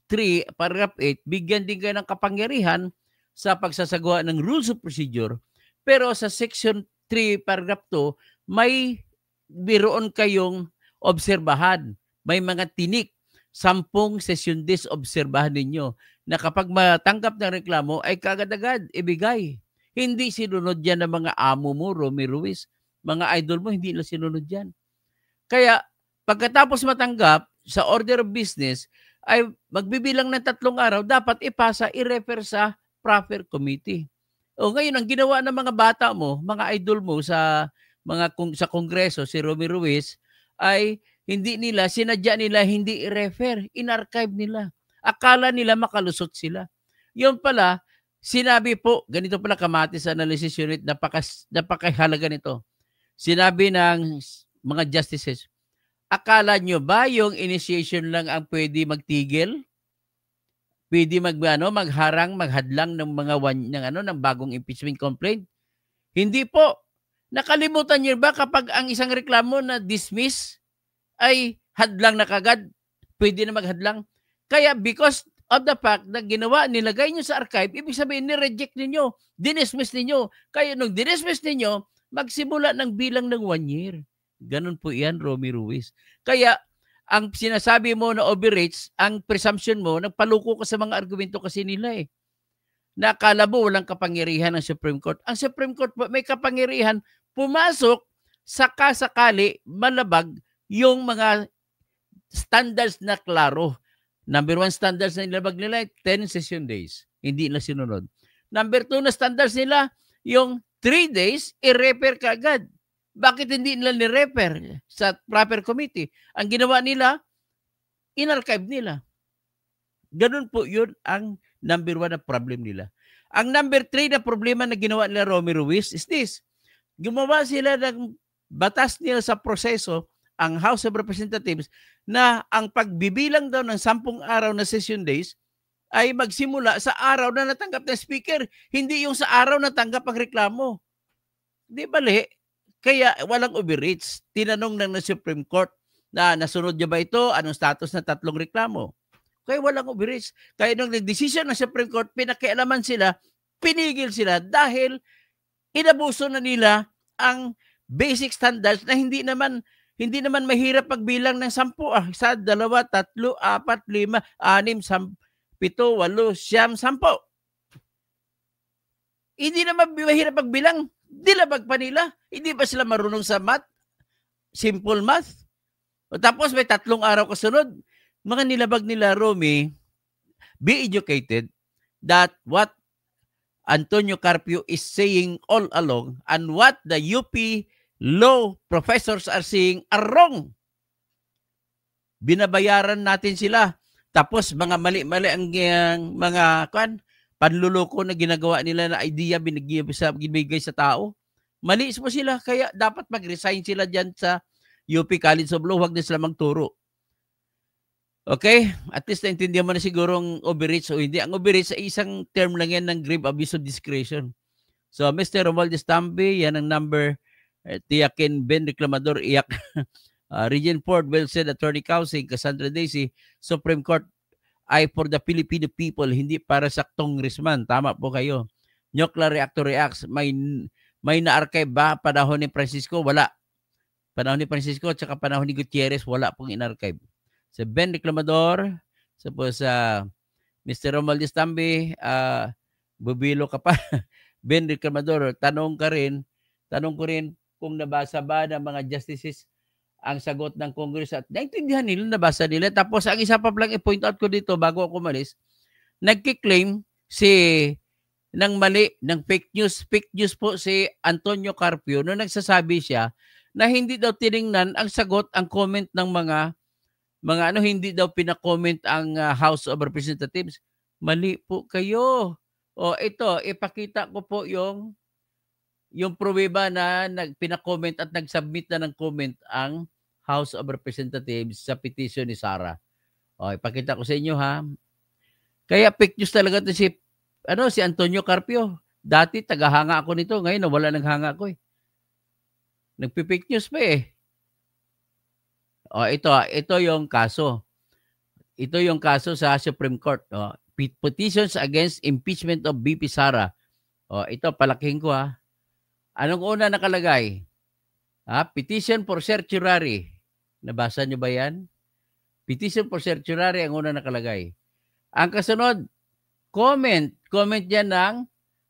3, Paragraph 8, bigyan din kayo ng kapangyarihan sa pagsasagawa ng Rules of Procedure, pero sa Section 3, Paragraph 2, may biroon kayong obserbahan. May mga tinik, 10 session days obserbahan ninyo na kapag matanggap ng reklamo ay kagad-agad ibigay. Hindi sinunod yan ng mga amo mo, Romy Ruiz. Mga idol mo, hindi na sinunod yan. Kaya pagkatapos matanggap sa order of business, ay magbibilang ng 3 araw, dapat ipasa, i-refer sa proper committee. O ngayon, ang ginawa ng mga bata mo, mga idol mo sa Kongreso, si Romy Ruiz, ay sinadya nila hindi i-refer, in-archive nila. Akala nila makalusot sila. Yun pala, sinabi po, ganito pala Kamatis Analysis Unit, napakahalaga nito. Sinabi ng mga justices, akala nyo ba yung initiation lang ang pwede magtigil? Pwede magharang, maghadlang ng ng bagong impeachment complaint? Hindi po. Nakalimutan niyo ba kapag ang isang reklamo na dismiss ay hadlang na kagad, pwede na maghadlang? Kaya because of the fact na ginawa, nilagay niyo sa archive, ibig sabihin ni-reject ninyo, dinismiss ninyo. Kaya nung dinismiss ninyo, magsimula ng bilang ng 1 year. Ganun po yan, Romy Ruiz. Kaya ang sinasabi mo na overrates, ang presumption mo, nagpaluko ka sa mga argumento kasi nila eh. Nakala mo walang kapangyarihan ng Supreme Court. Ang Supreme Court may kapangyarihan pumasok sakali malabag yung mga standards na klaro. Number 1 standards na nilabag nila, 10 session days. Hindi na sinunod. Number 2 na standards nila, yung 3 days, i-refer ka agad. Bakit hindi nila ni-refer sa proper committee? Ang ginawa nila, in-archive nila. Ganun po yun ang number 1 na problem nila. Ang number 3 na problema na ginawa nila Romy Ruiz is this. Gumawa sila ng batas nila sa proseso, ang House of Representatives, na ang pagbibilang daw ng 10 araw na session days ay magsimula sa araw na natanggap ng speaker, hindi yung sa araw na tanggap ang reklamo. Di bali. Kaya walang overreach. Tinanong ng Supreme Court na nasunod niya ba ito? Anong status na 3 reklamo? Kaya walang overreach. Kaya nung nag-decision ng Supreme Court, pinakialaman sila, pinigil sila dahil inabuso na nila ang basic standards na hindi naman mahirap pagbilang ng 10. 1, 2, 3, 4, 5, 6, 7, 8, 9, 10. Hindi naman mahirap pagbilang. Dilabag pa nila. Hindi ba sila marunong sa math? Simple math. O tapos may 3 araw kasunod. Mga nilabag nila, Romy, be educated that what Antonio Carpio is saying all along and what the UP law professors are saying are wrong. Binabayaran natin sila. Tapos mga mali-mali ang mga panluloko na ginagawa nila na idea binigay sa tao. Mali po sila. Kaya dapat mag-resign sila dyan sa UP College of Law. Huwag na sila magturo. Okay? At least naintindihan mo na siguro ang overreach o hindi. Ang overreach ay isang term lang yan ng grave abuse of discretion. So, Mr. Romualdez Tambi, yan ang number. Tiyakin Ben Reclamador, iyak. Regine Ford, well said, Attorney Kausing, Cassandra Daisy, Supreme Court ay for the Filipino people, hindi para sa Congressman. Tama po kayo. Nuclear Reactor Reacts, may na-archive ba panahon ni Francisco? Wala. Panahon ni Francisco at saka panahon ni Gutierrez, wala pong in-archive. Sa Ben Reclamador, suppose Mr. Romualdez Tambi, bubilo ka pa. Ben Reclamador, tanong ko rin kung nabasa ba ng mga justices ang sagot ng Congress at naintindihan nila, nabasa nila. Tapos ang isa pa lang i-point out ko dito bago ako umalis, nagkiklaim ng mali, ng fake news po si Antonio Carpio no nagsasabi siya na hindi daw tiningnan ang sagot, ang comment ng mga hindi daw pina-comment ang House of Representatives. Mali po kayo. O ito, ipakita ko po yung pruweba na pina-comment at nag-submit na ng comment ang House of Representatives sa petition ni Sara. O, ipakita ko sa inyo ha. Kaya fake news talaga to si Antonio Carpio. Dati tagahanga ako nito, ngayon nawala ng hanga ko eh. Nagpi-fake news pa eh. O ito yung kaso. Ito yung kaso sa Supreme Court. O, petitions against impeachment of VP Sara. O, ito palakihin ko ha. Anong una nakalagay? Petition for certiorari. Nabasa nyo ba yan? Petition for certiorari ang una nakalagay. Ang kasunod, comment yan ng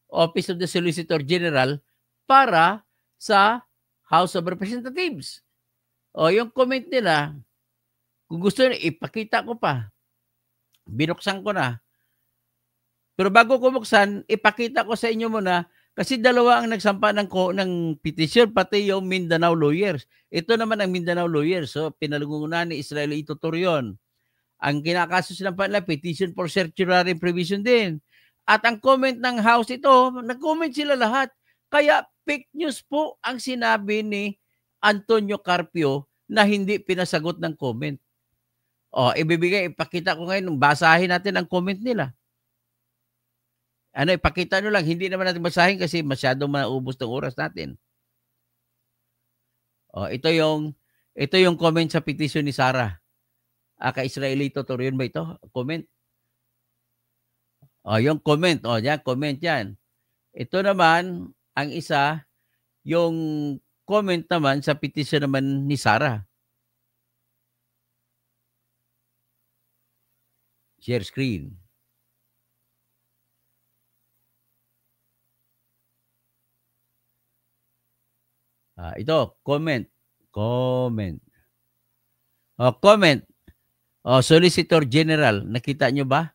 Office of the Solicitor General para sa House of Representatives. O yung comment nila, kung gusto nyo, ipakita ko pa. Binuksan ko na. Pero bago ko buksan, ipakita ko sa inyo muna kasi dalawa ang nagsampa ng petition, pati yung Mindanao lawyers. Ito naman ang Mindanao lawyers. So, pinalungunan ni Israel Itutorion. Ang kinakaso sila pala, petition for certiorari provision din. At ang comment ng House ito, nag-comment sila lahat. Kaya fake news po ang sinabi ni Antonio Carpio na hindi pinasagot ng comment. O, ipakita ko ngayon, basahin natin ang comment nila. Ipakita nyo lang, hindi naman natin basahin kasi masyadong maubos ng oras natin. O, ito yung comment sa petition ni Sara. Kay Israelito Torion ba ito? Comment. O, yung comment. O, yan, comment yan. Ito naman, ang isa, yung comment naman sa petition naman ni Sara. Share screen. Ito, comment. Comment. O, comment. O, Solicitor General. Nakita nyo ba?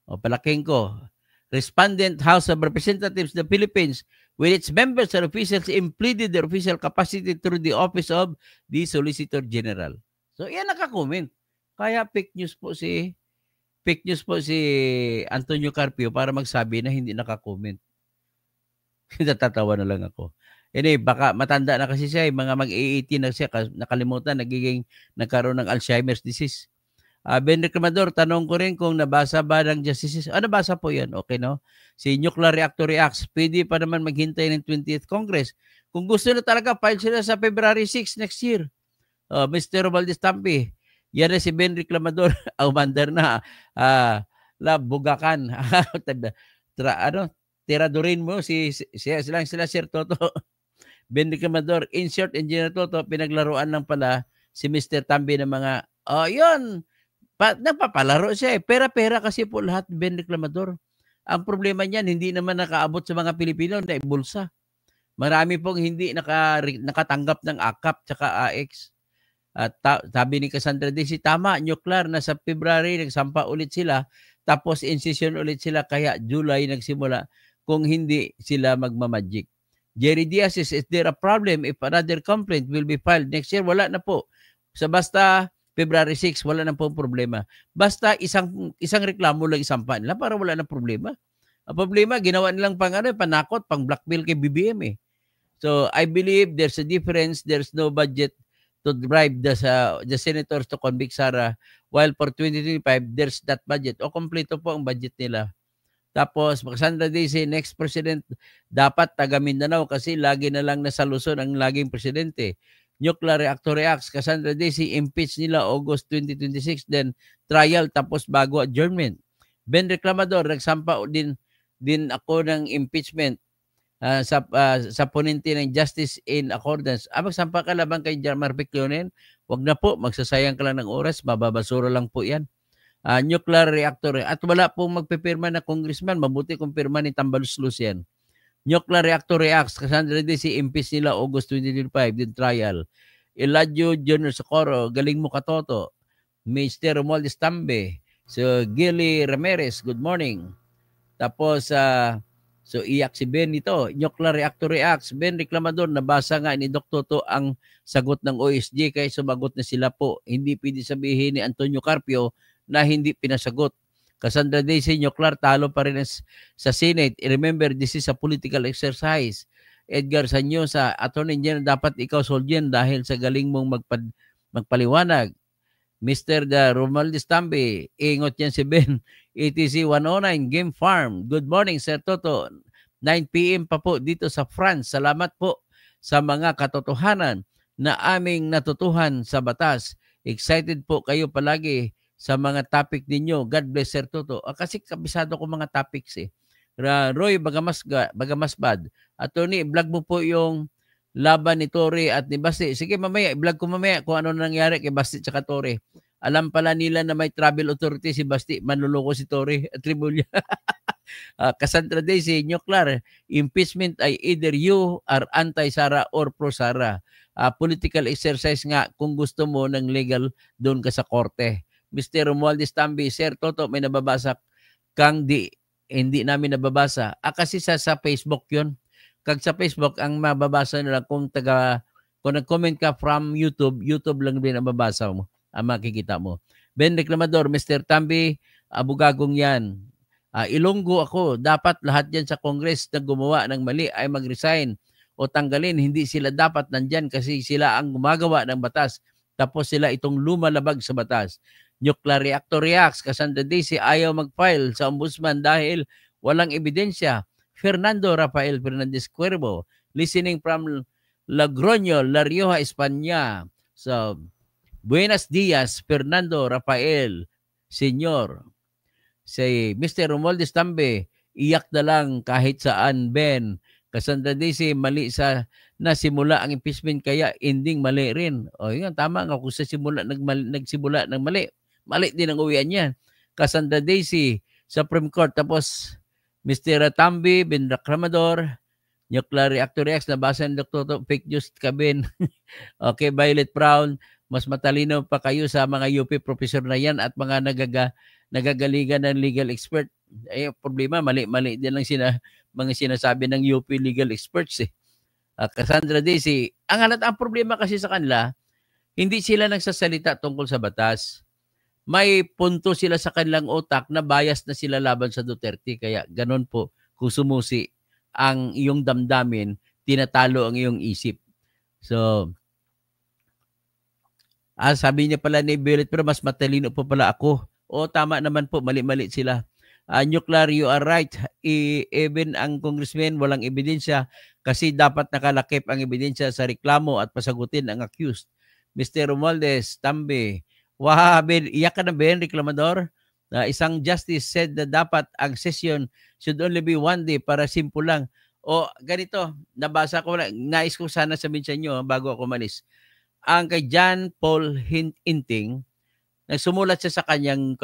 O, palaking ko. Respondent House of Representatives of the Philippines with its members and officials impleaded their official capacity through the Office of the Solicitor General. So, yan nakakomment. Kaya fake news po si Antonio Carpio para magsabi na hindi nakakomment. Natatawa na lang ako. Baka matanda na kasi siya, mga mag-18 na siya, nakalimutan, nagkaroon ng Alzheimer's disease. Ben Reclamador, tanong ko rin kung nabasa ba ng Justices. Nabasa po yan, okay no? Si Nuclear Reactor Reacts, pwede pa naman maghintay ng 20th Congress. Kung gusto na talaga, file sila sa February 6 next year. Mr. Romualdez Tampi, yan na si Ben Reclamador, umandar na, bugakan. Tiradurin mo sila Sir Toto. Ben Reclamador, insert Engineer Toto, pinaglaruan lang pala si Mr. Tambi ng mga, yun, nagpapalaro siya eh. Pera-pera kasi po lahat, Ben Reclamador. Ang problema niyan, hindi naman nakaabot sa mga Pilipino na ibulsa. Marami pong hindi nakatanggap ng AKAP tsaka AX. At sabi ni Cassandra Desi, tama, nuclear, na sa February nagsampa ulit sila, tapos in-session ulit sila, kaya July nagsimula kung hindi sila magmamagic. Jerry Diaz says, is there a problem if another complaint will be filed next year? Wala na po. Basta February 6, wala na po problema. Basta isang reklamo lang isampa nila para wala na problema. Ang problema, ginawa nilang panakot, pang blackmail kay BBM eh. So, I believe there's a difference. There's no budget to bribe the senators to convict Sara, while for 2025, there's that budget. O kompleto po ang budget nila. Tapos, Cassandra Desi, next president, dapat taga Mindanao kasi lagi na lang nasa Luzon ang laging presidente. Nuclear Reactor Reacts, Cassandra Desi, impeach nila August 2026, then trial tapos bago adjournment. Ben Reclamador, nagsampa din ako ng impeachment sa ponente ng Justice in Accordance. Magsampa ka laban kay Marvic Leonen? Wag na po, magsasayang ka lang ng oras, mababasura lang po yan. Nuclear reactor. At wala pong magpipirma na congressman. Mabuti kung pirma ni Tambalus yan. Nuclear Reactor Reacts. Cassandra Desi, impeach nila August 2025. Din trial. Eladio Junior Socorro. Galing mo ka, Toto. Mr. Romualdez Tambe. So, Gilly Ramirez. Good morning. Tapos, so iyak si Ben ito. Nuclear Reactor Reacts. Ben Reclamador. Nabasa nga ni Dr. Toto ang sagot ng OSG. Kaya sumagot na sila po. Hindi pwede sabihin ni Antonio Carpio na hindi pinasagot. Cassandra Daisy Nyoklar, talo pa rin sa Senate. Remember, this is a political exercise. Edgar Sanyo sa Attorney General, dapat ikaw soldier dahil sa galing mong magpaliwanag. Mr. Romualdez Tambi, ingot yan si Ben. ETC 109, Game Farm. Good morning, Sir Toto. 9 p.m. pa po dito sa France. Salamat po sa mga katotohanan na aming natutuhan sa batas. Excited po kayo palagi sa mga topic ninyo. God bless, Sir Toto. Kasi kabisado ko mga topics eh. Roy Bagamasbad. Attorney, vlog mo po yung laban ni Torre at ni Basti. Sige, mamaya, i-vlog ko mamaya kung ano nangyari kay Basti at Torre. Alam pala nila na may travel authority si Basti. Manluloko si Torre at Rimulya. Cassandra Daisy, Nyoklar, impeachment ay either you are anti-Sara or pro-Sara. Political exercise nga kung gusto mo ng legal, doon ka sa korte. Mr. Romualdez Tambi, Sir Toto, may nababasa kang hindi namin nababasa. Kasi sa Facebook yun. Kag sa Facebook, ang mababasa nila kung nag-comment ka from YouTube, YouTube lang din ang mababasa mo, ang makikita mo. Ben Reclamador, Mr. Tambi, abogagong yan. Ilonggo ako, dapat lahat yan sa Congress na gumawa ng mali ay mag-resign o tanggalin. Hindi sila dapat nandyan kasi sila ang gumagawa ng batas. Tapos sila itong lumalabag sa batas. Nuclear reactor reacts. Cassandra Daisy ayaw mag-file sa ombudsman dahil walang ebidensya. Fernando Rafael Fernandez Cuervo, listening from Logroño, La Rioja, España. So, buenos días, Fernando Rafael, Senyor. Si Mr. Romualdez Tambe, iyak na lang kahit saan, Ben. Cassandra Daisy, mali sa nasimula ang impeachment kaya ending mali rin. O yun, tama nga kung sa simula nagsimula ng mali. Mali din ang uwian yan. Cassandra Daisy, Supreme Court. Tapos, Mr. Tambi, Ben Reclamador, Nuclear Reactor Reacts, nabasa ng Dr. Fake News ka, Ben. Okay, Violet Brown, mas matalino pa kayo sa mga UP professor na yan at mga nagagaligan ng legal expert. Ay, problema, mali-mali din lang mga sinasabi ng UP legal experts eh. Cassandra Daisy, ang problema kasi sa kanila, hindi sila nagsasalita tungkol sa batas. May punto sila sa kanilang utak na bias na sila laban sa Duterte. Kaya ganun po, kung sumusi ang iyong damdamin, tinatalo ang iyong isip. So, sabi niya pala ni Violet, pero mas matalino po pala ako. O tama naman po, mali-mali sila. Nuclear, you are right. Even ang congressman walang ebidensya kasi dapat nakalakip ang ebidensya sa reklamo at pasagutin ang accused. Mr. Romualdez Tambe, Ben, iyak ka na Ben, Reclamador? Isang justice said na dapat ang session should only be one day para simple lang. O ganito, nabasa ko na, nais ko sana sabihin sa inyo bago ako malis. Ang kay John Paul Hinting, nagsumulat siya sa kanyang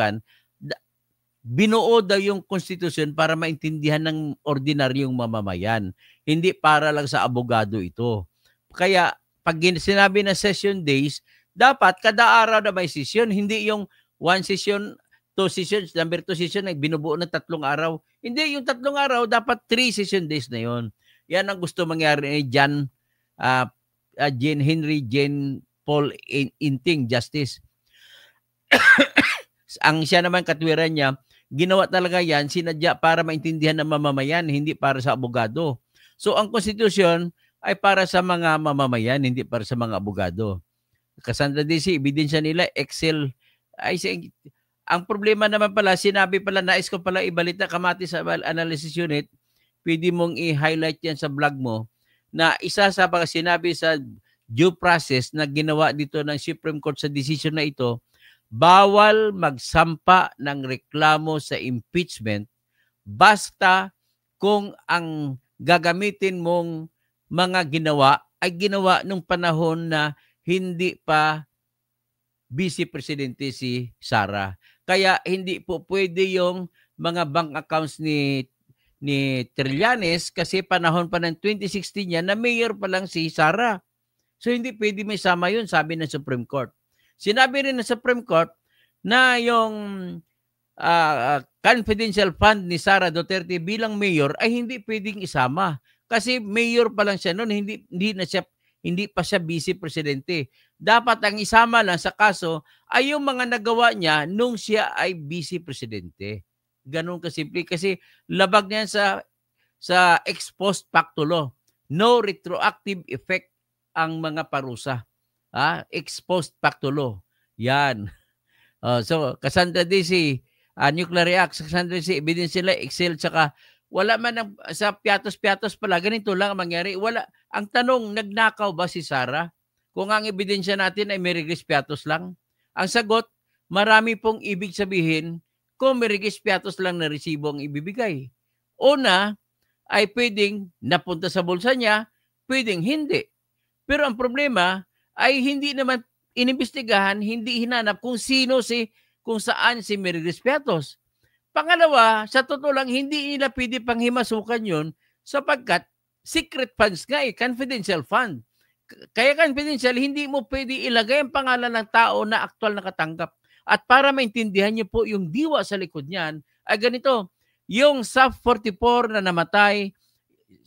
binuo daw yung konstitusyon para maintindihan ng ordinaryong mamamayan. Hindi para lang sa abogado ito. Kaya pag sinabi na session days, dapat kada araw na may session, hindi yung one session, two sessions, number 2 session ay binubuo ng 3 araw. Hindi, yung 3 araw, dapat 3 session days na yon. Yan ang gusto mangyari ni John Paul Hinting, Justice. Ang siya naman katwiran niya, ginawa talaga yan, sinadya para maintindihan ng mamamayan, hindi para sa abogado. So ang konstitusyon ay para sa mga mamamayan, hindi para sa mga abogado. Cassandra Daisy, ebidensya nila, Excel. Ang problema naman pala, sinabi pala, nais ko pala ibalita, Kamati sa Analysis Unit, pwede mong i-highlight yan sa blog mo, na isa sa mga sinabi sa due process na ginawa dito ng Supreme Court sa decision na ito, bawal magsampa ng reklamo sa impeachment basta kung ang gagamitin mong mga ginawa ay ginawa nung panahon na hindi pa Vice Presidente si Sara. Kaya hindi po pwede yung mga bank accounts ni Trillanes kasi panahon pa ng 2016 yan na mayor pa lang si Sara. So hindi pwede may sama yun, sabi ng Supreme Court. Sinabi rin ng Supreme Court na yung confidential fund ni Sara Duterte bilang mayor ay hindi pwedeng isama. Kasi mayor pa lang siya noon, hindi pa siya vice presidente. Dapat ang isama lang sa kaso ay yung mga nagawa niya nung siya ay vice presidente. Ganun kasimple. Kasi labag niyan sa ex post facto law. No retroactive effect ang mga parusa. Ex post facto law. Yan. So, Cassandra DC, nuclear reacts, Cassandra DC, evidence sila, Excel, tsaka wala man sa piatos-piatos pala, ganito lang ang mangyari. Wala. Ang tanong, nagnakaw ba si Sarah? Kung ang ebidensya natin ay may regis piatos lang. Ang sagot, marami pong ibig sabihin kung may regis piatos lang na resibo ang ibibigay. Una, ay pwedeng napunta sa bulsa niya, pwedeng hindi. Pero ang problema ay hindi naman inimbestigahan, hindi hinanap kung saan si Mercedes Piatos. Pangalawa, sa totoo lang, hindi nila pwede panghimasukan yun sapagkat secret funds nga confidential fund. Kaya confidential, hindi mo pwede ilagay ang pangalan ng tao na aktual nakatanggap. At para maintindihan niyo po yung diwa sa likod niyan, ay ganito, yung SAF 44 na namatay,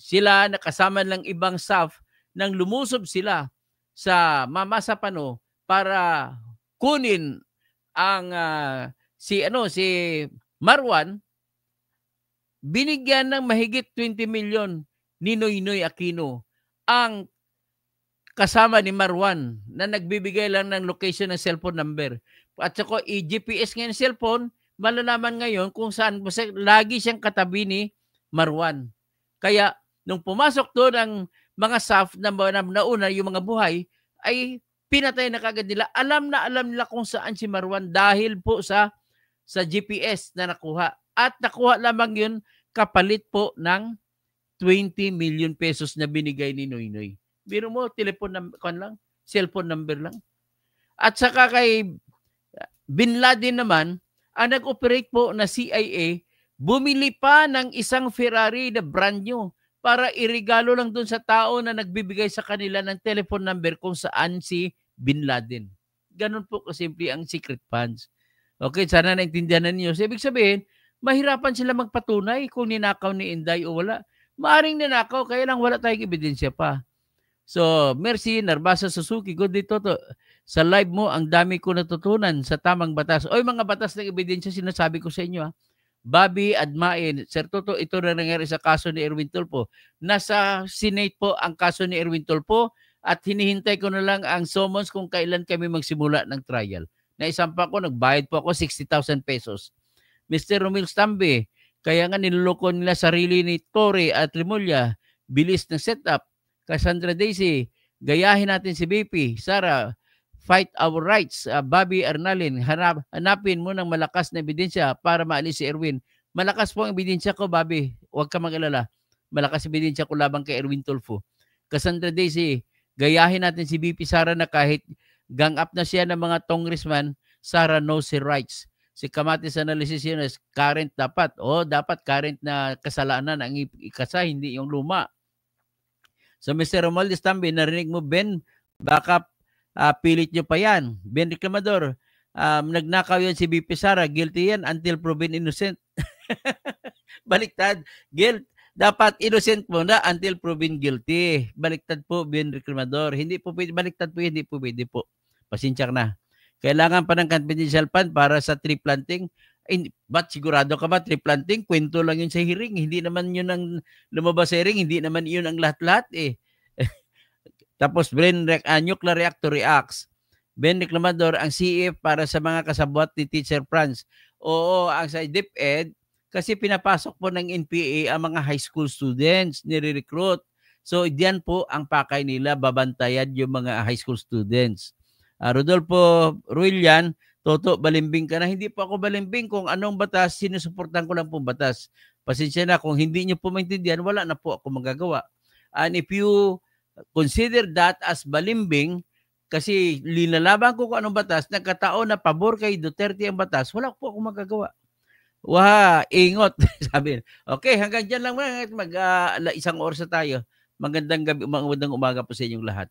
sila nakasama ng ibang SAF nang lumusob sila sa Mama Sapano para kunin ang si Marwan, binigyan ng mahigit 20 million ni Noynoy Aquino ang kasama ni Marwan na nagbibigay lang ng location ng cellphone number. At saka i-GPS ngayon cellphone, malalaman ngayon kung saan lagi siyang katabi ni Marwan. Kaya nung pumasok doon ang mga SAF na nauna yung mga buhay, ay pinatay na kagad nila. Alam nila kung saan si Marwan dahil po sa GPS na nakuha. At nakuha lamang yun kapalit po ng 20 million pesos na binigay ni Noynoy. Biro mo, cellphone number lang. At saka kay Bin Laden naman, ang nag-operate po na CIA, bumili pa ng isang Ferrari na brand new para irigalo lang doon sa tao na nagbibigay sa kanila ng telephone number kung saan si Bin Laden. Ganun po kasimple ang secret funds. Okay, sana naintindihan na ninyo. So, ibig sabihin, mahirapan sila magpatunay kung ninakaw ni Inday o wala. Maaring ninakaw, kaya lang wala tayong ebidensya pa. So, merci, Narbasa Suzuki. Good dito to. Sa live mo, ang dami ko natutunan sa tamang batas. Oy, mga batas ng ebidensya, sinasabi ko sa inyo. Bobby Admain, Sir Toto, ito na nangyari sa kaso ni Erwin Tulfo. Nasa Senate po ang kaso ni Erwin Tulfo at hinihintay ko na lang ang summons kung kailan kami magsimula ng trial. Naisampa ko, nagbayad po ako 60,000 pesos. Mr. Romil Stambe, kaya nga niloloko nila sarili ni Torre at Remulla. Bilis ng setup. Cassandra Daisy, gayahin natin si BP. Sarah, fight our rights. Bobby Arnalin, hanapin mo ng malakas na ebidensya para maalis si Erwin. Malakas po ang ebidensya ko, Bobby. Huwag ka mag-alala. Malakas ebidensya ko labang kay Erwin Tulfo. Cassandra Daisy, gayahin natin si BP Sara na kahit gang up na siya ng mga congressman, Sara knows her rights. Si Kamatis analysis yun is current dapat. Dapat current na kasalanan ang ikasa, hindi yung luma. So Mr. Romualdez Tambi, narinig mo, Ben, baka pilit nyo pa yan. Ben Reclamador, nagnakaw yan si BP Sara, guilty yan until proven innocent. Baliktad, guilt. Dapat innocent mo na until proven guilty. Baliktad po, Ben Reclamador. Hindi po pwede, baliktad po, hindi po pwede po. Pasensya na. Kailangan pa ng confidential fund para sa tree planting. Ba't sigurado ka ba tree planting? Kwento lang yun sa hearing. Hindi naman yun ang lumabas sa hearing. Hindi naman yun ang lahat-lahat eh. Tapos nuclear reactor reacts. Ben Reclamador, ang CF para sa mga kasabwat ni Teacher Franz. Oo, ang sa DepEd, kasi pinapasok po ng NPA ang mga high school students, nire-recruit. So, diyan po ang pakay nila, babantayan yung mga high school students. Rodolfo Ruilian, Toto, balimbing ka na. Hindi po ako balimbing kung anong batas, sinusuportan ko lang po batas. Pasensya na, kung hindi nyo po maintindihan, wala na po ako magagawa. And if you consider that as balimbing, kasi linalaban ko kung anong batas, nagkataon na pabor kay Duterte ang batas, wala po ako magagawa. Ingot. Sabi. Okay, hanggang dyan lang. Isang oras na tayo. Magandang gabi, magandang umaga po sa inyong lahat.